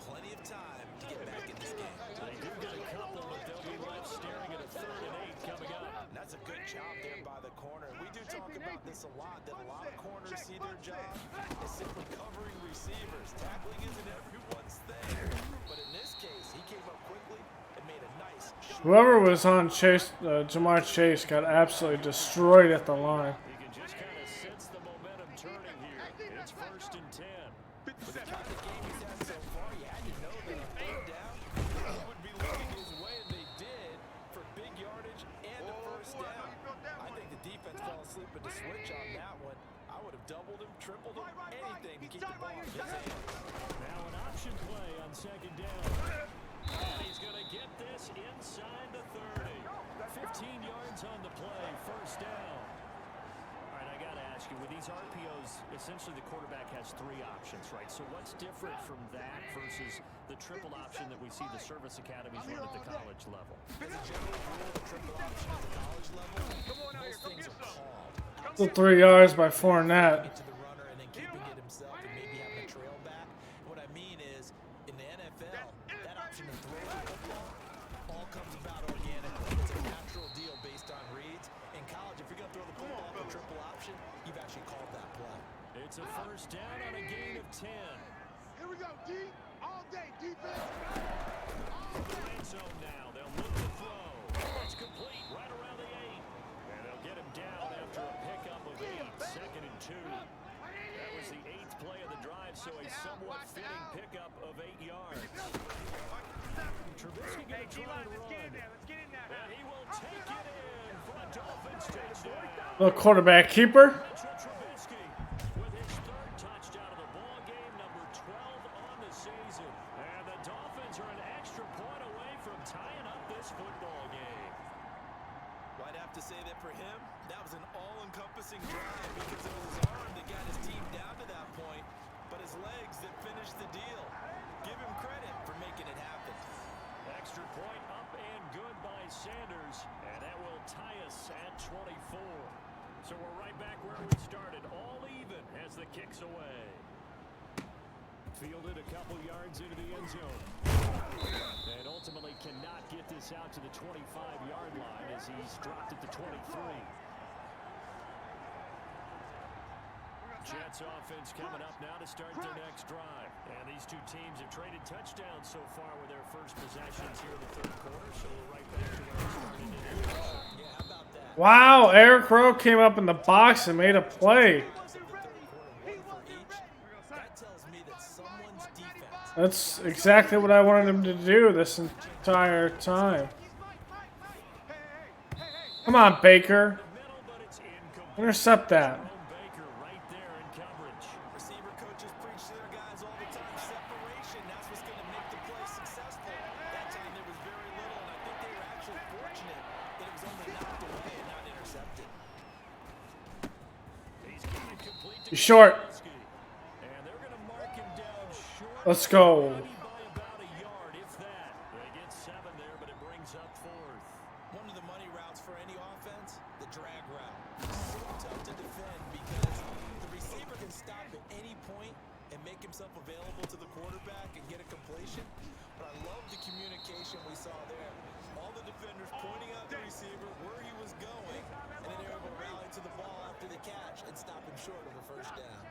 [SPEAKER 3] Plenty of time to get back in this game.
[SPEAKER 2] They do get a couple, but they'll be left staring at a 3rd and 8 coming up.
[SPEAKER 3] And that's a good job there by the corner. We do talk about this a lot, that a lot of corners see their job as simply covering receivers. Tackling isn't everyone's thing. But in this case, he came up quickly and made a nice shot.
[SPEAKER 1] Whoever was on Chase, Jamar Chase got absolutely destroyed at the line.
[SPEAKER 2] You can just kind of sense the momentum turning here. It's 1st and 10.
[SPEAKER 3] With the kind of game he's had so far, you had to know that on 3rd down, it would be looking his way, and they did for big yardage and a first down. I think the defense fell asleep at the switch on that one. I would have doubled him, tripled him, anything to keep the ball
[SPEAKER 2] Now an option play on second down. And he's going to get this inside the 30. 15 yards on the play, first down. All right, I got to ask you, with these RPOs, essentially the quarterback has 3 options, right? So what's different from that versus the triple option that we see the service academies run at the college level?
[SPEAKER 3] As a general rule, the triple option at the college level, most things are called.
[SPEAKER 1] Still 3 yards by Fournette.
[SPEAKER 3] Get to the runner and then keeping it himself and maybe having a trail back. What I mean is, in the NFL, that option to throw the football all comes about organically. It's a natural deal based on reads. In college, if you're going to throw the football for triple option, you've actually called that play.
[SPEAKER 2] It's a first down on a gain of 10.
[SPEAKER 4] Here we go, D. All day, defense.
[SPEAKER 2] Red zone now. They'll look to throw. It's complete right around the 8. And they'll get him down after a pickup of 8. Second and 2. That was the 8th play of the drive, so a somewhat fitting pickup of 8 yards. Trubisky going to try and run. And he will take it in for a Dolphins touchdown.
[SPEAKER 1] Little quarterback keeper.
[SPEAKER 2] Trubisky with his 3rd touchdown of the ball game, number 12 on the season. And the Dolphins are an extra point away from tying up this football game.
[SPEAKER 3] Well, I'd have to say that for him, that was an all-encompassing drive because it was his arm that got his team down to that point, but his legs that finished the deal. Give him credit for making it happen.
[SPEAKER 2] Extra point up and good by Sanders, and that will tie us at 24. So we're right back where we started, all even as the kick's away. Fielded a couple yards into the end zone. And ultimately cannot get this out to the 25-yard line as he's dropped at the 23. Jets offense coming up now to start their next drive. And these two teams have traded touchdowns so far with their first possessions here in the 3rd quarter. So we're right back to where we started in the
[SPEAKER 3] Yeah, how about that?
[SPEAKER 1] Wow, Eric Rowe came up in the box and made a play.
[SPEAKER 3] That tells me that someone's defense.
[SPEAKER 1] That's exactly what I wanted him to do this entire time. Come on, Baker.
[SPEAKER 2] middle, but it's incomplete.
[SPEAKER 1] Intercept that.
[SPEAKER 2] Baker right there in coverage.
[SPEAKER 3] Receiver coaches preach to their guys all the time. Separation, that's what's going to make the play successful. That time there was very little, and I think they were actually fortunate that it was only knocked away and not intercepted.
[SPEAKER 2] He's given it complete to
[SPEAKER 1] He's short.
[SPEAKER 2] Trubisky. And they're going to mark him down short.
[SPEAKER 1] Let's go.
[SPEAKER 2] Maybe by about a yard, if that. They get 7 there, but it brings up 4th.
[SPEAKER 3] One of the money routes for any offense, the drag route. So tough to defend because the receiver can stop at any point and make himself available to the quarterback and get a completion. But I love the communication we saw there. All the defenders pointing out the receiver where he was going, and then they were able to rally to the ball after the catch and stop him short of a first down.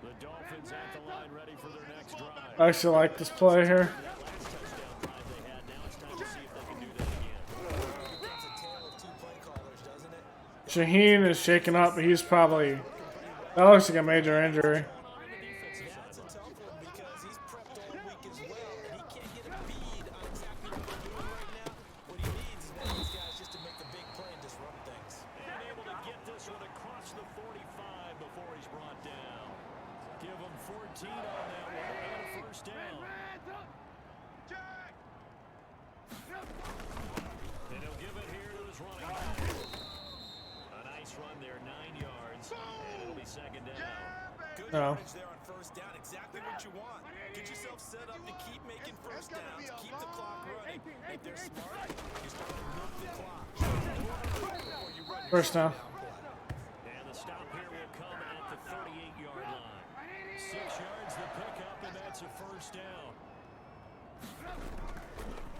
[SPEAKER 2] The Dolphins at the line ready for their next drive.
[SPEAKER 1] I actually like this play here.
[SPEAKER 2] That last touchdown drive they had, now it's time to see if they can do that again.
[SPEAKER 3] It becomes a tale of 2 play callers, doesn't it?
[SPEAKER 1] Shaheen is shaken up, but he's probably... That looks like a major injury.
[SPEAKER 3] Yeah, it's a tough one because he's prepped all week as well, and he can't get a bead on exactly what they're doing right now. What he needs is one of these guys just to make a big play and disrupt things.
[SPEAKER 2] And able to get this one across the 45 before he's brought down. Give him 14 on that one and a first down.
[SPEAKER 4] Jack!
[SPEAKER 2] And he'll give it here to his running back. A nice run there, 9 yards, and it'll be second down.
[SPEAKER 3] Good
[SPEAKER 1] No.
[SPEAKER 3] yardage there on first down. Exactly what you want. Get yourself set up to keep making first downs, keep the clock running. If they're smart, you start to milk the clock. Before you run your
[SPEAKER 1] First down.
[SPEAKER 2] And the stop here will come at the 38-yard line. 6 yards the pickup, and that's a first down.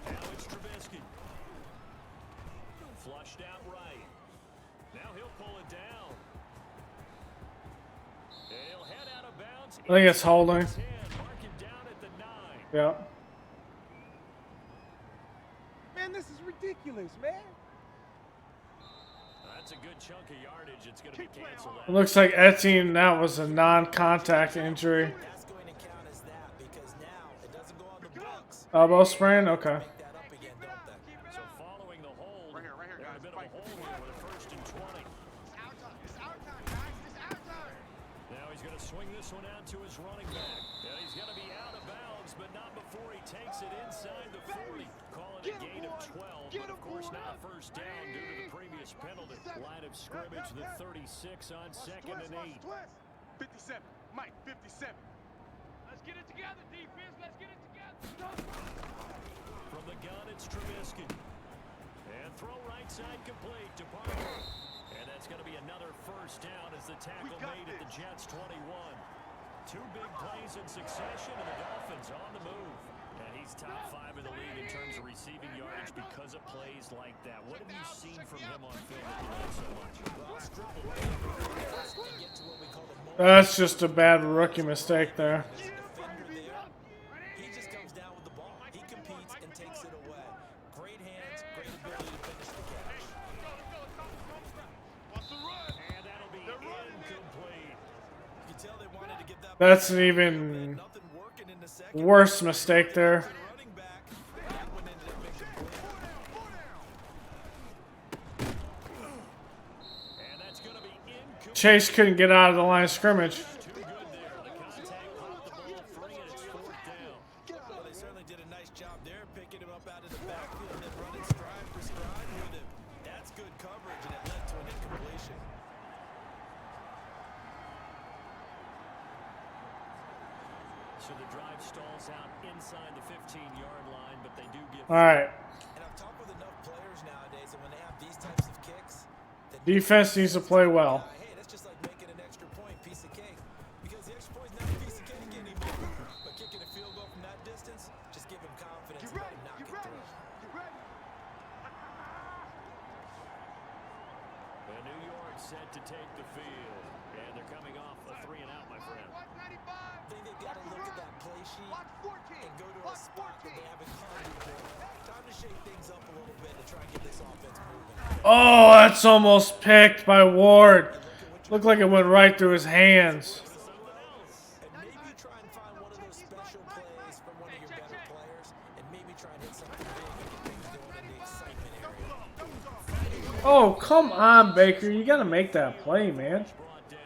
[SPEAKER 2] Now it's Trubisky. Flushed out right. Now he'll pull it down. And he'll head out of bounds.
[SPEAKER 1] I think it's holding.
[SPEAKER 2] Mark him down at the 9.
[SPEAKER 1] Yeah.
[SPEAKER 4] Man, this is ridiculous, man.
[SPEAKER 2] That's a good chunk of yardage. It's going to be canceled
[SPEAKER 1] It
[SPEAKER 2] out.
[SPEAKER 1] looks like Etienne, that was a non-contact injury.
[SPEAKER 3] That's going to count as that because now it doesn't go on the books.
[SPEAKER 1] Elbow sprain? Okay.
[SPEAKER 3] Make that up again, don't they?
[SPEAKER 2] So following the hold,
[SPEAKER 4] Right here,
[SPEAKER 2] they're in a
[SPEAKER 4] guys.
[SPEAKER 2] bit of a hole here with a 1st and 20.
[SPEAKER 4] It's our time. It's our time, guys. It's our time.
[SPEAKER 2] Now he's He's going to swing this one out to his running back. And he's going to be out of bounds, but not before he takes it inside the 40. Calling a gain of 12, but of course not a first down due to the previous penalty. Line of scrimmage, the 36 on 2nd and 8.
[SPEAKER 4] 57. Mike, 57. Let's get it together, defense. Let's get it together.
[SPEAKER 2] From the gun, it's Trubisky. And throw right side complete to Parker. And that's going to be another first down as the tackle made at the Jets' 21. Two big plays in succession, and the Dolphins on the move. And he's top 5 in the league in terms of receiving yardage because of plays like that. What have you seen from him on film that you like so much?
[SPEAKER 1] That's just a bad rookie mistake there.
[SPEAKER 3] He just comes down with the ball. He competes and takes it away. Great hands, great ability to finish the catch.
[SPEAKER 2] And that'll be incomplete.
[SPEAKER 3] You tell they wanted to get that.
[SPEAKER 1] That's an even
[SPEAKER 3] Nothing working in the second.
[SPEAKER 1] worse mistake there.
[SPEAKER 3] Running back. That one ended up incomplete.
[SPEAKER 2] And that's going to be incomplete.
[SPEAKER 1] Chase couldn't get out of the line of scrimmage.
[SPEAKER 2] Too good there. The contact caught the ball free, and it's 4th down.
[SPEAKER 3] Well, they certainly did a nice job there, picking him up out of the backfield and then running stride for stride with him. That's good coverage, and it led to an incompletion.
[SPEAKER 2] So the drive stalls out inside the 15-yard line, but they do get.
[SPEAKER 1] All right.
[SPEAKER 3] And I've talked with enough players nowadays, and when they have these types of kicks, that
[SPEAKER 1] Defense needs to play well.
[SPEAKER 3] hey, that's just like making an extra point piece of cake. Because the extra point's not a piece of cake anymore. But kicking a field goal from that distance, just give him confidence and let him knock it through.
[SPEAKER 2] And New York set to take the field. And they're coming off a 3 and out, my friend.
[SPEAKER 3] I think they've got to look at that play sheet and go to a spot that they haven't covered before. Time to shake things up a little bit to try and get this offense moving.
[SPEAKER 1] Oh, that's almost picked by Ward. Looked like it went right through his hands.
[SPEAKER 3] And maybe try and find one of those special plays from one of your better players, and maybe try and hit something big and get things going in the excitement area.
[SPEAKER 1] Oh, come on, Baker. You got to make that play, man.
[SPEAKER 2] Brought down.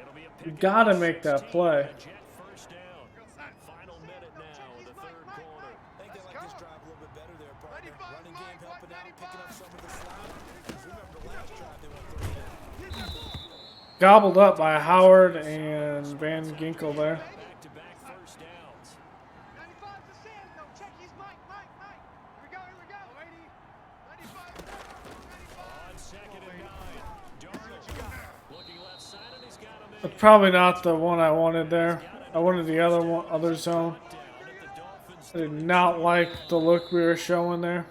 [SPEAKER 2] It'll be a
[SPEAKER 1] You
[SPEAKER 2] pick
[SPEAKER 1] got to make that play.
[SPEAKER 2] Jet first down. Final minute now in the 3rd quarter.
[SPEAKER 3] I think they like this drive a little bit better there, partner. Running game helping out, picking up some of the slack. Remember the last drive they went 3 down.
[SPEAKER 1] Gobbled up by Howard and Van Ginkel there.
[SPEAKER 2] Back-to-back first downs.
[SPEAKER 4] 95 to Sam. No, check. He's Mike. Here we go. 95.
[SPEAKER 2] On 2nd and 9. Darnold looking left side, and he's got him in.
[SPEAKER 1] That's probably not the one I wanted there. I wanted the other one, other zone.
[SPEAKER 2] Down at the Dolphins.
[SPEAKER 1] I did not like the look we were showing there.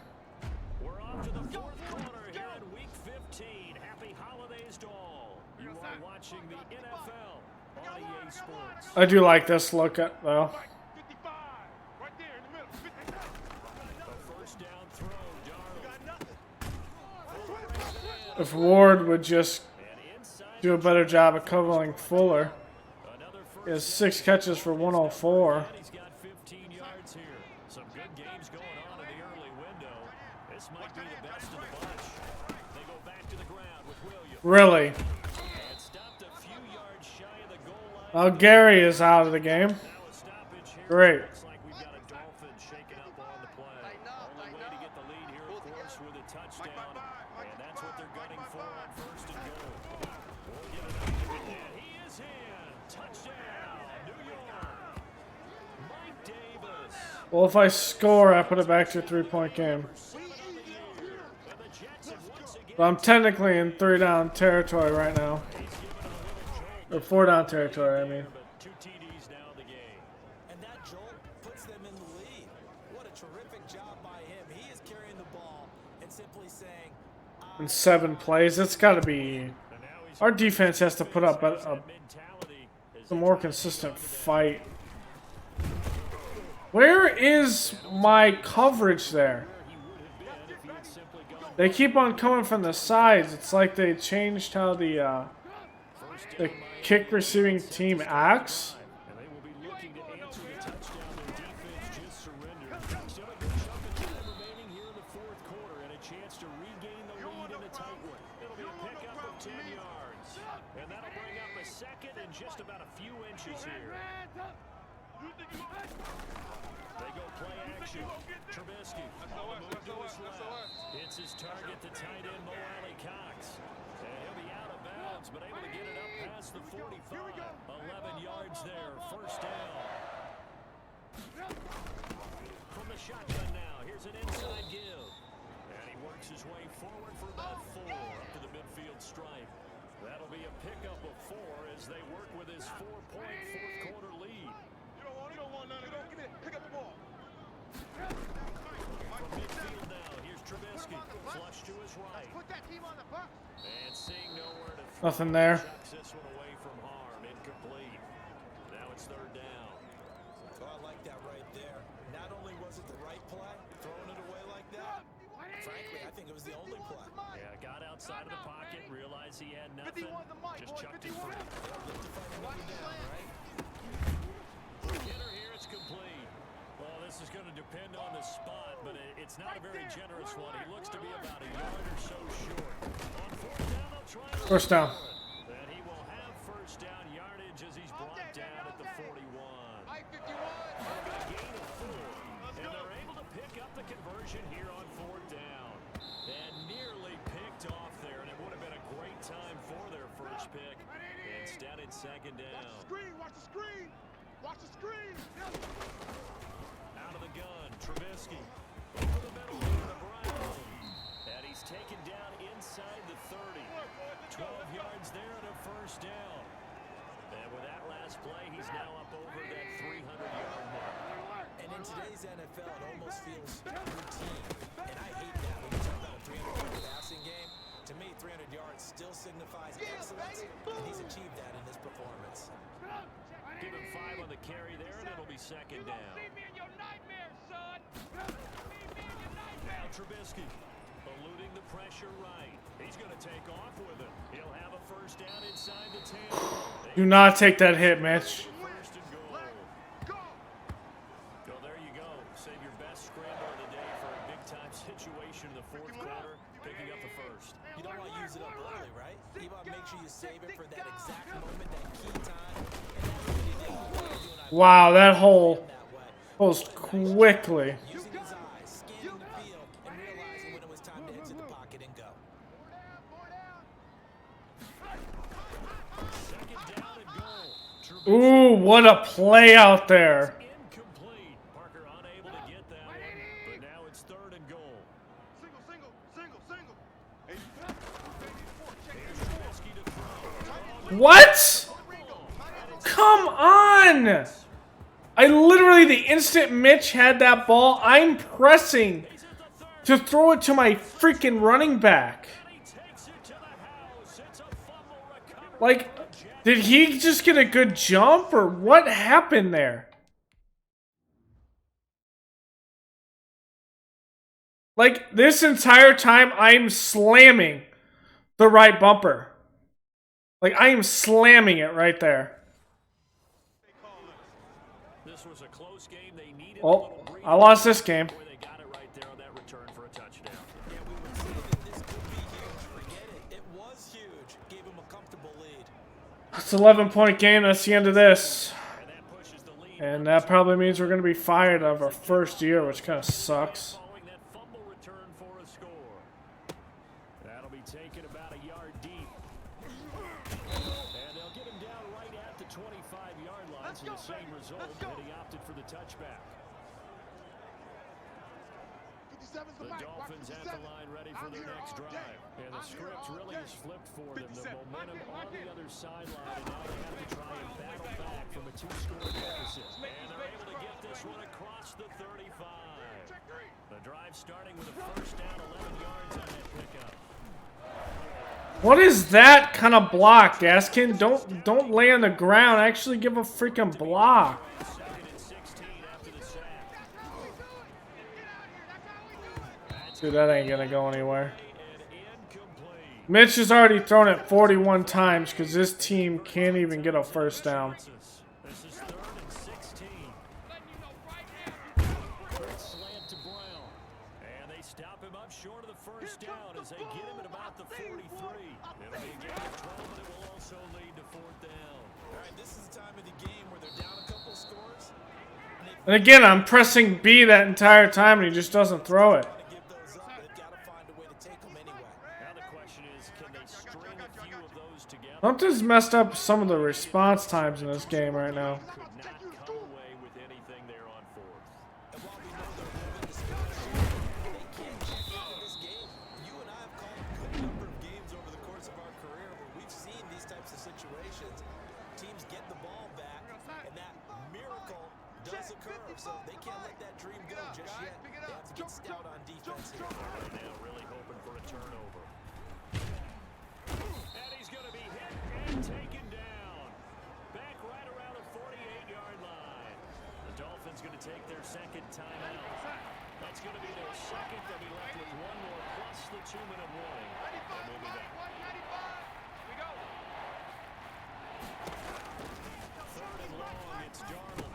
[SPEAKER 2] We're off to the 4th quarter here in Week 15. Happy holidays to all. You are watching the NFL on EA Sports.
[SPEAKER 1] I do like this look at though.
[SPEAKER 4] 55. Right there in the middle. 55.
[SPEAKER 2] A first down throw. Darnold.
[SPEAKER 1] If Ward would just
[SPEAKER 2] And inside.
[SPEAKER 1] do a better job of covering Fuller.
[SPEAKER 2] Another
[SPEAKER 1] He has
[SPEAKER 2] first.
[SPEAKER 1] 6 catches for 104.
[SPEAKER 2] And he's got 15 yards here. Some good games going on in the early window. This might be the best of the bunch. They go back to the ground with Williams.
[SPEAKER 1] Really?
[SPEAKER 2] And stopped a few yards shy of the goal line.
[SPEAKER 1] Well, Gary is out of the game.
[SPEAKER 2] Now a stoppage here.
[SPEAKER 1] Great.
[SPEAKER 2] Looks like we've got a Dolphin shaken up on the play. Only way to get the lead here, of course, with a touchdown. And that's what they're gunning for on 1st and goal. We'll get it up. And he is in. Touchdown, New York. Mike Davis.
[SPEAKER 1] Well, if I score, I put it back to a 3-point game.
[SPEAKER 2] And the Jets have once again.
[SPEAKER 1] But I'm technically in 3-down territory right now. Or 4-down territory, I mean.
[SPEAKER 2] But 2 TDs now in the game.
[SPEAKER 3] And that jolt puts them in the lead. What a terrific job by him. He is carrying the ball and simply saying,
[SPEAKER 1] In 7 plays, it's got to be.
[SPEAKER 2] And now he's
[SPEAKER 1] Our defense has to put up a
[SPEAKER 2] mentality as
[SPEAKER 1] more consistent fight. Where is my coverage there?
[SPEAKER 2] he would have been if he had simply gone
[SPEAKER 1] They keep on coming from the sides. It's like they changed how the kick receiving team acts.
[SPEAKER 2] and they will be looking to answer the touchdown their defense just surrendered. Still a good chunk of time remaining here in the 4th quarter and a chance to regain the lead in a tight one. It'll be a pickup of 10 yards. And that'll bring up a second and just about a few inches here. They go play action. Trubisky. Hits his target, the tight end, Mo Alley Cox. And he'll be out of bounds, but able to get it up past the 45. 11 yards there, first down. From the shotgun now, here's an inside give. And he works his way forward for about 4 up to the midfield stripe. That'll be a pickup of 4 as they work with his 4-point fourth-quarter lead.
[SPEAKER 4] You don't want none of it. Give me it. Pick up the ball.
[SPEAKER 2] From midfield now, here's Trubisky. Flush to his right.
[SPEAKER 4] Put that team on the bus.
[SPEAKER 2] And seeing nowhere to throw.
[SPEAKER 1] Nothing there.
[SPEAKER 2] Chucks this one away from harm. Incomplete. Now it's third down.
[SPEAKER 3] Oh, I like that right there. Not only was it the right play, throwing it away like that, frankly, I think it was the only play.
[SPEAKER 2] Yeah, got outside of the pocket, realized he had nothing, just chucked it free. Hitter here, it's complete. Well, this is going to depend on the spot, but it's not a very generous one. He looks to be about a yard or so short. On fourth down, they'll try to
[SPEAKER 1] First down.
[SPEAKER 2] and he will have first down yardage as he's brought down at the 41.
[SPEAKER 4] I-51.
[SPEAKER 2] A gain of 4, and they're able to pick up the conversion here on fourth down. And nearly picked off there, and it would have been a great time for their first pick. Instead, it's second down.
[SPEAKER 4] Watch the screen. Watch the screen.
[SPEAKER 2] Out of the gun, Trubisky. Over the middle to Brown. And he's taken down inside the 30. 12 yards there and a first down. And with that last play, he's now up over that 300-yard mark.
[SPEAKER 3] And in today's NFL, it almost feels routine. And I hate that when you talk about a 300-yard passing game. To me, 300 yards still signifies excellence, and he's achieved that in this performance.
[SPEAKER 2] Give him 5 on the carry there, and it'll be second down.
[SPEAKER 4] See me in your nightmares, son.
[SPEAKER 2] Now Trubisky, eluding the pressure right. He's going to take off with it. He'll have a first down inside the 10.
[SPEAKER 1] Do not take that hit, Mitch.
[SPEAKER 2] First and goal. So there you go. Save your best scramble of the day for a big-time situation in the fourth quarter, picking up the first.
[SPEAKER 3] You don't want to use it up early, right? You want to make sure you save it for that exact moment, that key time.
[SPEAKER 1] Wow, that hole closed quickly.
[SPEAKER 3] Using his eyes, scanning the field, and realizing when it was time to exit the pocket and go.
[SPEAKER 2] Second down and goal.
[SPEAKER 1] Ooh, what a play out there.
[SPEAKER 2] Incomplete. Parker unable to get that one, but now it's third and goal.
[SPEAKER 4] Single.
[SPEAKER 2] Here's Trubisky to throw.
[SPEAKER 1] What? Come on! I literally, the instant Mitch had that ball, I'm pressing to throw it to my freaking running back.
[SPEAKER 2] He takes it to the house. It's a fumble recovery.
[SPEAKER 1] Like, did he just get a good jump, or what happened there? Like, this entire time, I'm slamming the right bumper. Like, I am slamming it right there.
[SPEAKER 2] This was a close game. They needed a
[SPEAKER 1] Oh,
[SPEAKER 2] little breather.
[SPEAKER 1] I lost this game.
[SPEAKER 2] Boy, they got it right there on that return for a touchdown.
[SPEAKER 3] Yeah, we would say that this could be huge. Forget it. It was huge. Gave him a comfortable lead.
[SPEAKER 1] It's an 11-point game. That's the end of this.
[SPEAKER 2] And that pushes the lead.
[SPEAKER 1] And that probably means we're going to be fired of our first year, which kind of sucks.
[SPEAKER 2] Following that fumble return for a score. That'll be taken about a yard deep. And they'll get him down right at the 25-yard line. So the same result, and he opted for the touchback.
[SPEAKER 4] 57's
[SPEAKER 2] The
[SPEAKER 4] the mic. Watch
[SPEAKER 2] Dolphins have
[SPEAKER 4] 57.
[SPEAKER 2] the line ready for their next drive. And the script really has flipped for them. The momentum on the other sideline, and now they have to try and battle back from a 2-score deficit. And they're able to get this one across the 35. The drive starting with a first down, 11 yards on that pickup.
[SPEAKER 1] What is that kind of block, Gaskin? Don't lay on the ground. Actually give a freaking block.
[SPEAKER 2] Second and 16 after the sack.
[SPEAKER 1] Dude, that ain't going to go anywhere.
[SPEAKER 2] And incomplete.
[SPEAKER 1] Mitch has already thrown it 41 times because this team can't even get a first down.
[SPEAKER 2] This is third and 16. Quick slant to Brown. And they stop him up short of the first down as they get him at about the 43. It'll be a game of 12, but it will also lead to fourth down.
[SPEAKER 3] All right, this is the time of the game where they're down a couple of scores.
[SPEAKER 1] And again, I'm pressing B that entire time, and he just doesn't throw it.
[SPEAKER 3] To give those up, they've got to find a way to take them anyway.
[SPEAKER 2] Now the question is, can they string a few of those together?
[SPEAKER 1] Something's messed up some of the response times in this game right now.
[SPEAKER 2] Could not come away with anything there on fourth.
[SPEAKER 3] And while we know they're moving the scoreboard, they can't check out of this game. You and I have called a good number of games over the course of our career where we've seen these types of situations. Teams get the ball back, and that miracle does occur. So they can't let that dream go just yet. They have to get stout on defense here.
[SPEAKER 2] Right now, really hoping for a turnover. And he's going to be hit and taken down. Back right around the 48-yard line. The Dolphins going to take their second timeout. That's going to be their second. They'll be left with one more plus the 2-minute warning. And we'll be back. Third and long, it's Darnold.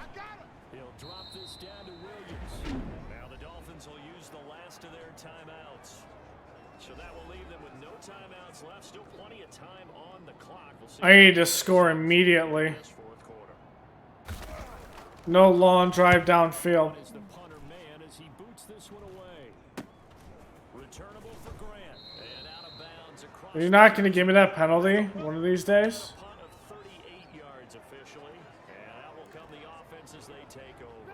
[SPEAKER 2] He'll drop this down to Williams. Now the Dolphins will use the last of their timeouts. So that will leave them with no timeouts left. Still plenty of time on the clock. We'll see.
[SPEAKER 1] I need to score immediately.
[SPEAKER 2] This fourth quarter.
[SPEAKER 1] No long drive downfield.
[SPEAKER 2] Is the punter man as he boots this one away. Returnable for Grant. And out of bounds across.
[SPEAKER 1] You're not going to give me that penalty one of these days?
[SPEAKER 2] Punt of 38 yards officially. And out will come the offense as they take over.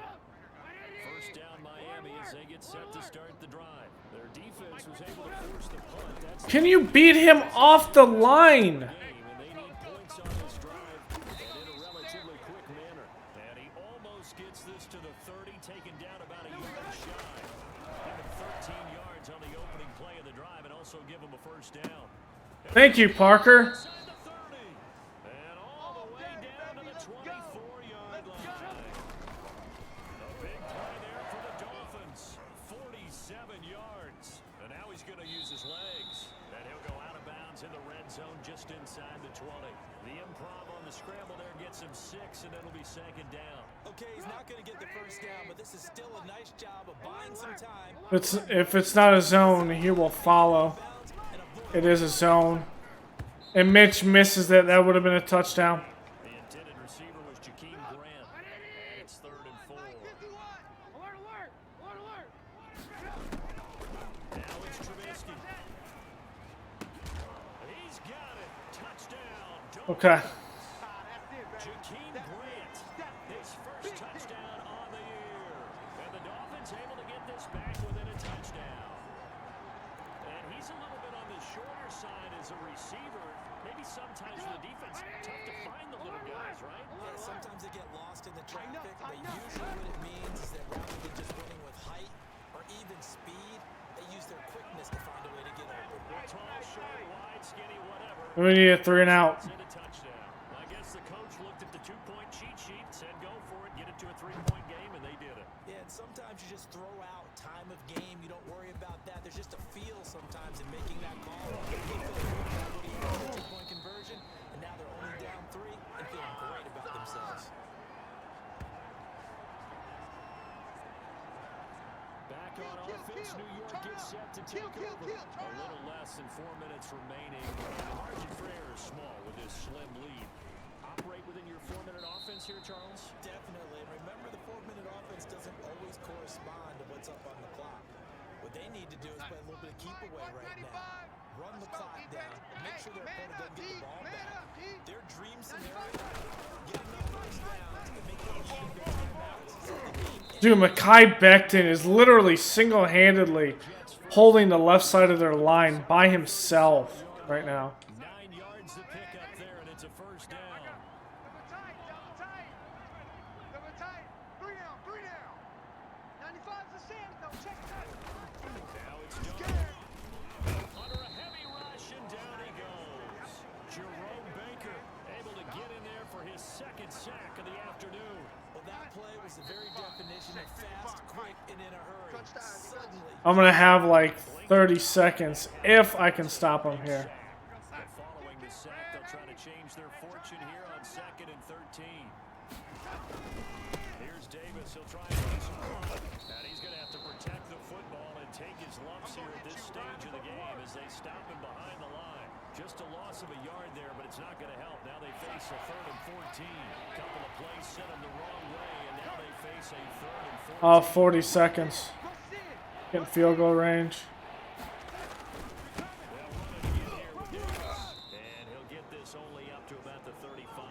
[SPEAKER 2] First down Miami as they get set to start the drive. Their defense was able to force the punt. That's the
[SPEAKER 1] Can you beat him off the line?
[SPEAKER 2] game, and they need points on this drive and in a relatively quick manner. And he almost gets this to the 30, taken down about a yard shy. Give him 13 yards on the opening play of the drive and also give him a first down.
[SPEAKER 1] Thank you, Parker.
[SPEAKER 2] Inside the 30, and all the way down to the 24-yard line. A big play there for the Dolphins. 47 yards. And now he's going to use his legs. And he'll go out of bounds in the red zone just inside the 20. The improv on the scramble there gets him 6, and it'll be second down.
[SPEAKER 3] Okay, he's not going to get the first down, but this is still a nice job of buying some time.
[SPEAKER 1] If it's not a zone, he will follow. It is a zone. And Mitch misses that. That would have been a touchdown.
[SPEAKER 2] The intended receiver was Jakeem Grant. And it's 3rd and 4. Now it's Trubisky. He's got it. Touchdown.
[SPEAKER 1] Okay.
[SPEAKER 2] Jakeem Grant. His first touchdown on the year. And the Dolphins able to get this back within a touchdown. And he's a little bit on the shorter side as a receiver. Maybe sometimes for the defense, tough to find the little guys, right?
[SPEAKER 3] Yeah, sometimes they get lost in the traffic, but usually what it means is that rather than just winning with height or even speed, they use their quickness to find a way to get open.
[SPEAKER 2] Tall, short, wide, skinny, whatever.
[SPEAKER 1] We need a 3 and out.
[SPEAKER 2] It's in a touchdown. I guess the coach looked at the 2-point cheat sheet, said go for it, get it to a 3-point game, and they did it.
[SPEAKER 3] Yeah, and sometimes you just throw out time of game. You don't worry about that. There's just a feel sometimes in making that call. They feel good about the 2-point conversion, and now they're only down 3 and feeling great about themselves.
[SPEAKER 2] Back on offense, New York gets set to take over. A little less than 4 minutes remaining. The margin for error is small with this slim lead. Operate within your 4-minute offense here, Charles?
[SPEAKER 3] Definitely. And remember, the 4-minute offense doesn't always correspond to what's up on the clock. What they need to do is play a little bit of keep away right now. Run the clock down. Make sure their opponent doesn't get the ball back. Their dream scenario, get enough first downs and make them keep their timeouts. So the game
[SPEAKER 1] Dude, Mekhi Becton is literally single-handedly holding the left side of their line by himself right now.
[SPEAKER 2] 9 yards to pick up there, and it's a first down.
[SPEAKER 4] Double tight. 3 down. 95's the sand. Don't check it out.
[SPEAKER 2] Now it's Darnold. Under a heavy rush, and down he goes. Jerome Baker able to get in there for his second sack of the afternoon.
[SPEAKER 3] Well, that play was the very definition of fast, quick, and in a hurry. Suddenly,
[SPEAKER 1] I'm going to have like 30 seconds if I can stop him here.
[SPEAKER 2] But following the sack, they'll try to change their fortune here on 2nd and 13. Here's Davis. He'll try and run some clock. And he's going to have to protect the football and take take his lumps here at this stage of the game as they stop him behind the line. Just a loss of a yard there, but it's not going to help. Now they face a 3rd and 14. Couple of plays sent them the wrong way, and now they face a 3rd and 14.
[SPEAKER 1] 40 seconds. Get field goal range.
[SPEAKER 2] They'll run it again here with Davis. And he'll get this only up to about the 35.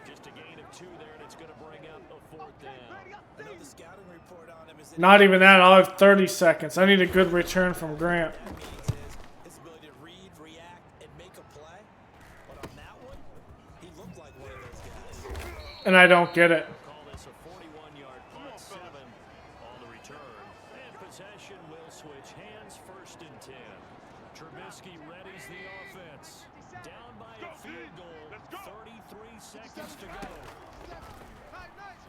[SPEAKER 2] Just a gain of 2 there, and it's going to bring up a 4th down.
[SPEAKER 3] I know the scouting report on him is that
[SPEAKER 1] Not even that. I'll have 30 seconds. I need a good return from Grant.
[SPEAKER 3] that means is his ability to read, react, and make a play. But on that one, he looked like one of those guys.
[SPEAKER 1] And I don't get it.
[SPEAKER 2] Call this a 41-yard punt, 7 on the return. And possession will switch hands, 1st and 10. Trubisky readies the offense. Down by a field goal, 33 seconds to go.
[SPEAKER 4] Nice,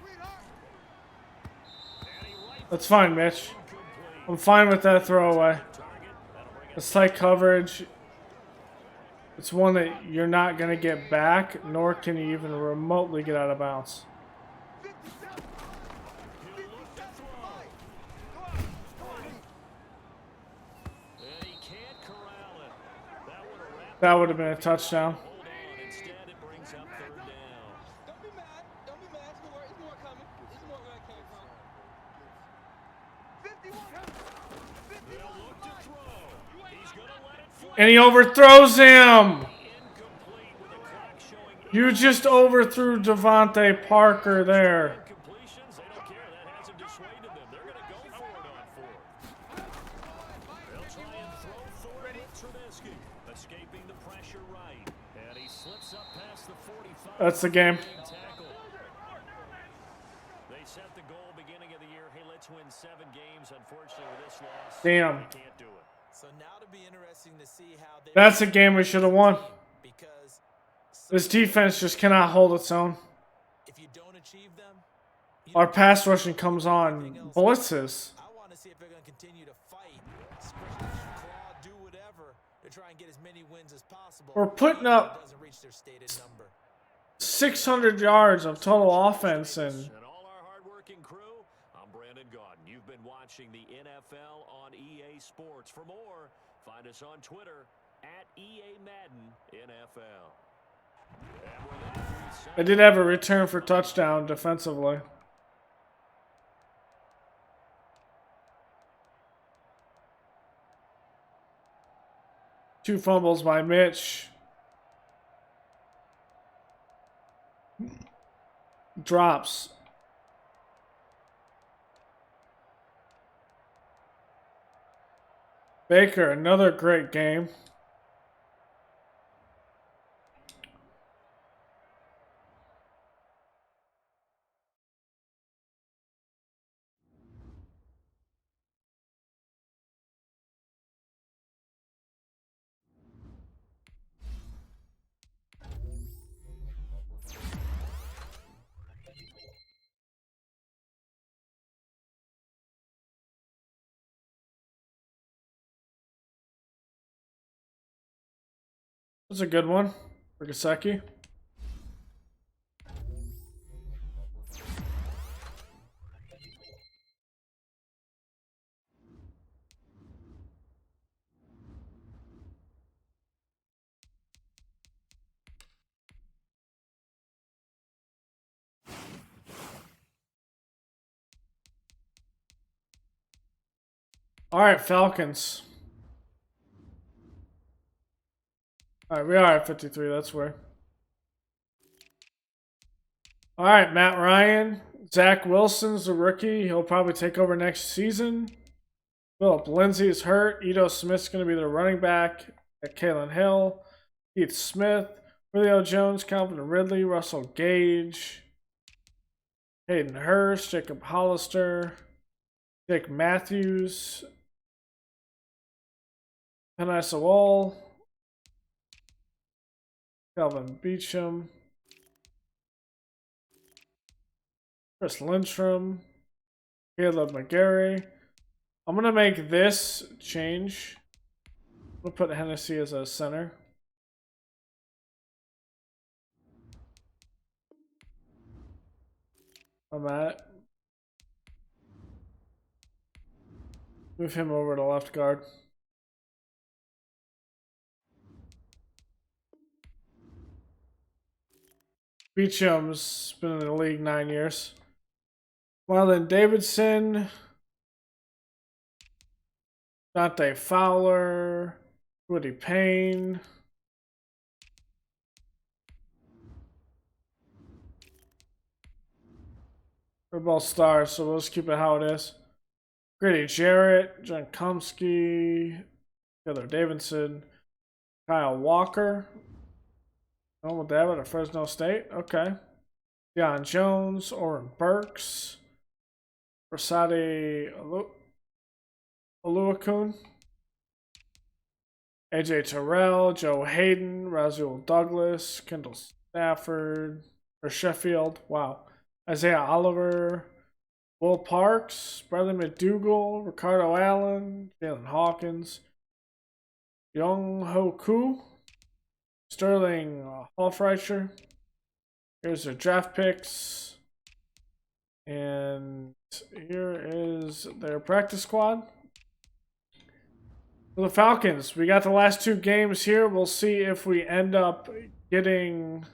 [SPEAKER 4] sweetheart.
[SPEAKER 2] And he right
[SPEAKER 1] That's fine, Mitch.
[SPEAKER 2] complete.
[SPEAKER 1] I'm fine with that throwaway.
[SPEAKER 2] Target, that'll bring up
[SPEAKER 1] It's tight coverage. It's one that you're not going to get back, nor can you even remotely get out of bounds.
[SPEAKER 4] 57.
[SPEAKER 2] He'll look to throw. And he can't corral it. That would have wrapped
[SPEAKER 1] That would have been a touchdown.
[SPEAKER 2] Hold on. Instead, it brings up 3rd down.
[SPEAKER 6] Don't be mad. Don't be mad. It's more, it's more coming. It's more where it came from.
[SPEAKER 4] 51.
[SPEAKER 2] They'll look to throw. He's going to let it fly.
[SPEAKER 1] And he overthrows him.
[SPEAKER 2] Incomplete with the clock showing
[SPEAKER 1] You just overthrew Devontae Parker there.
[SPEAKER 2] incompletions. They don't care. That hasn't dissuaded them. They're going to go for it on 4th. They'll try and throw for it with Trubisky. Escaping the pressure right. And he slips up past the 45.
[SPEAKER 1] That's the game.
[SPEAKER 2] Tackle. They set the goal beginning of the year. Hey, let's win 7 games. Unfortunately, with this loss,
[SPEAKER 1] Damn.
[SPEAKER 2] they can't do it.
[SPEAKER 3] So now to be interesting to see how they
[SPEAKER 1] That's a game we should have won.
[SPEAKER 3] because
[SPEAKER 1] This defense just cannot hold its own.
[SPEAKER 3] if you don't achieve them, you
[SPEAKER 1] Our
[SPEAKER 3] don't
[SPEAKER 1] pass rushing comes on blitzes.
[SPEAKER 3] I want to see if they're going to continue to fight, scratch, claw, do whatever to try and get as many wins as possible.
[SPEAKER 1] We're putting
[SPEAKER 3] even if
[SPEAKER 1] up
[SPEAKER 3] it doesn't reach their stated number.
[SPEAKER 1] 600 yards of total offense, and
[SPEAKER 2] And all our hardworking crew, I'm Brandon Gaudin. You've been watching the NFL on EA Sports. For more, find us on Twitter at EA Madden NFL. And with that, we set
[SPEAKER 1] I did have a return for touchdown defensively. Two fumbles by Mitch. Drops. Baker, another great game. That's a good one for Gasecki. All right, Falcons. All right, we are at 53. That's where. All right, Matt Ryan. Zach Wilson's the rookie. He'll probably take over next season. Philip Lindsay is hurt. Ito Smith's going to be the running back at Kalen Hill. Keith Smith. Julio Jones, Calvin Ridley, Russell Gage, Hayden Hurst, Jacob Hollister, Jake Matthews, Penei Sewell, Calvin Beecham, Chris Lindstrom, Caleb McGarry. I'm going to make this change. I'm going to put Hennessy as a center. I'm at. Move him over to left guard. Beacham's been in the league 9 years. Marlon Davidson. Dante Fowler. Woody Payne. They're both stars, so we'll just keep it how it is. Grady Jarrett, John Komsky, Taylor Davidson, Kyle Walker. Oh, David at Fresno State. Okay. Deion Jones, Oren Burks, Rasadi Oluokun, AJ Terrell, Joe Hayden, Razul Douglas, Kendall Stafford, or Sheffield. Wow. Isaiah Oliver, Will Parks, Bradley McDougall, Ricardo Allen, Jalen Hawkins, Young Ho Koo, Sterling Hallfreicher. Here's their draft picks. And here is their practice squad. For the Falcons, we got the last 2 games here. We'll see if we end up getting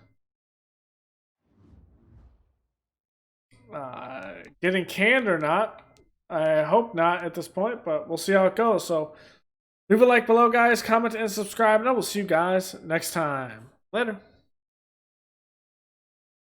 [SPEAKER 1] canned or not. I hope not at this point, but we'll see how it goes. So leave a like below, guys, comment and subscribe, and I will see you guys next time. Later.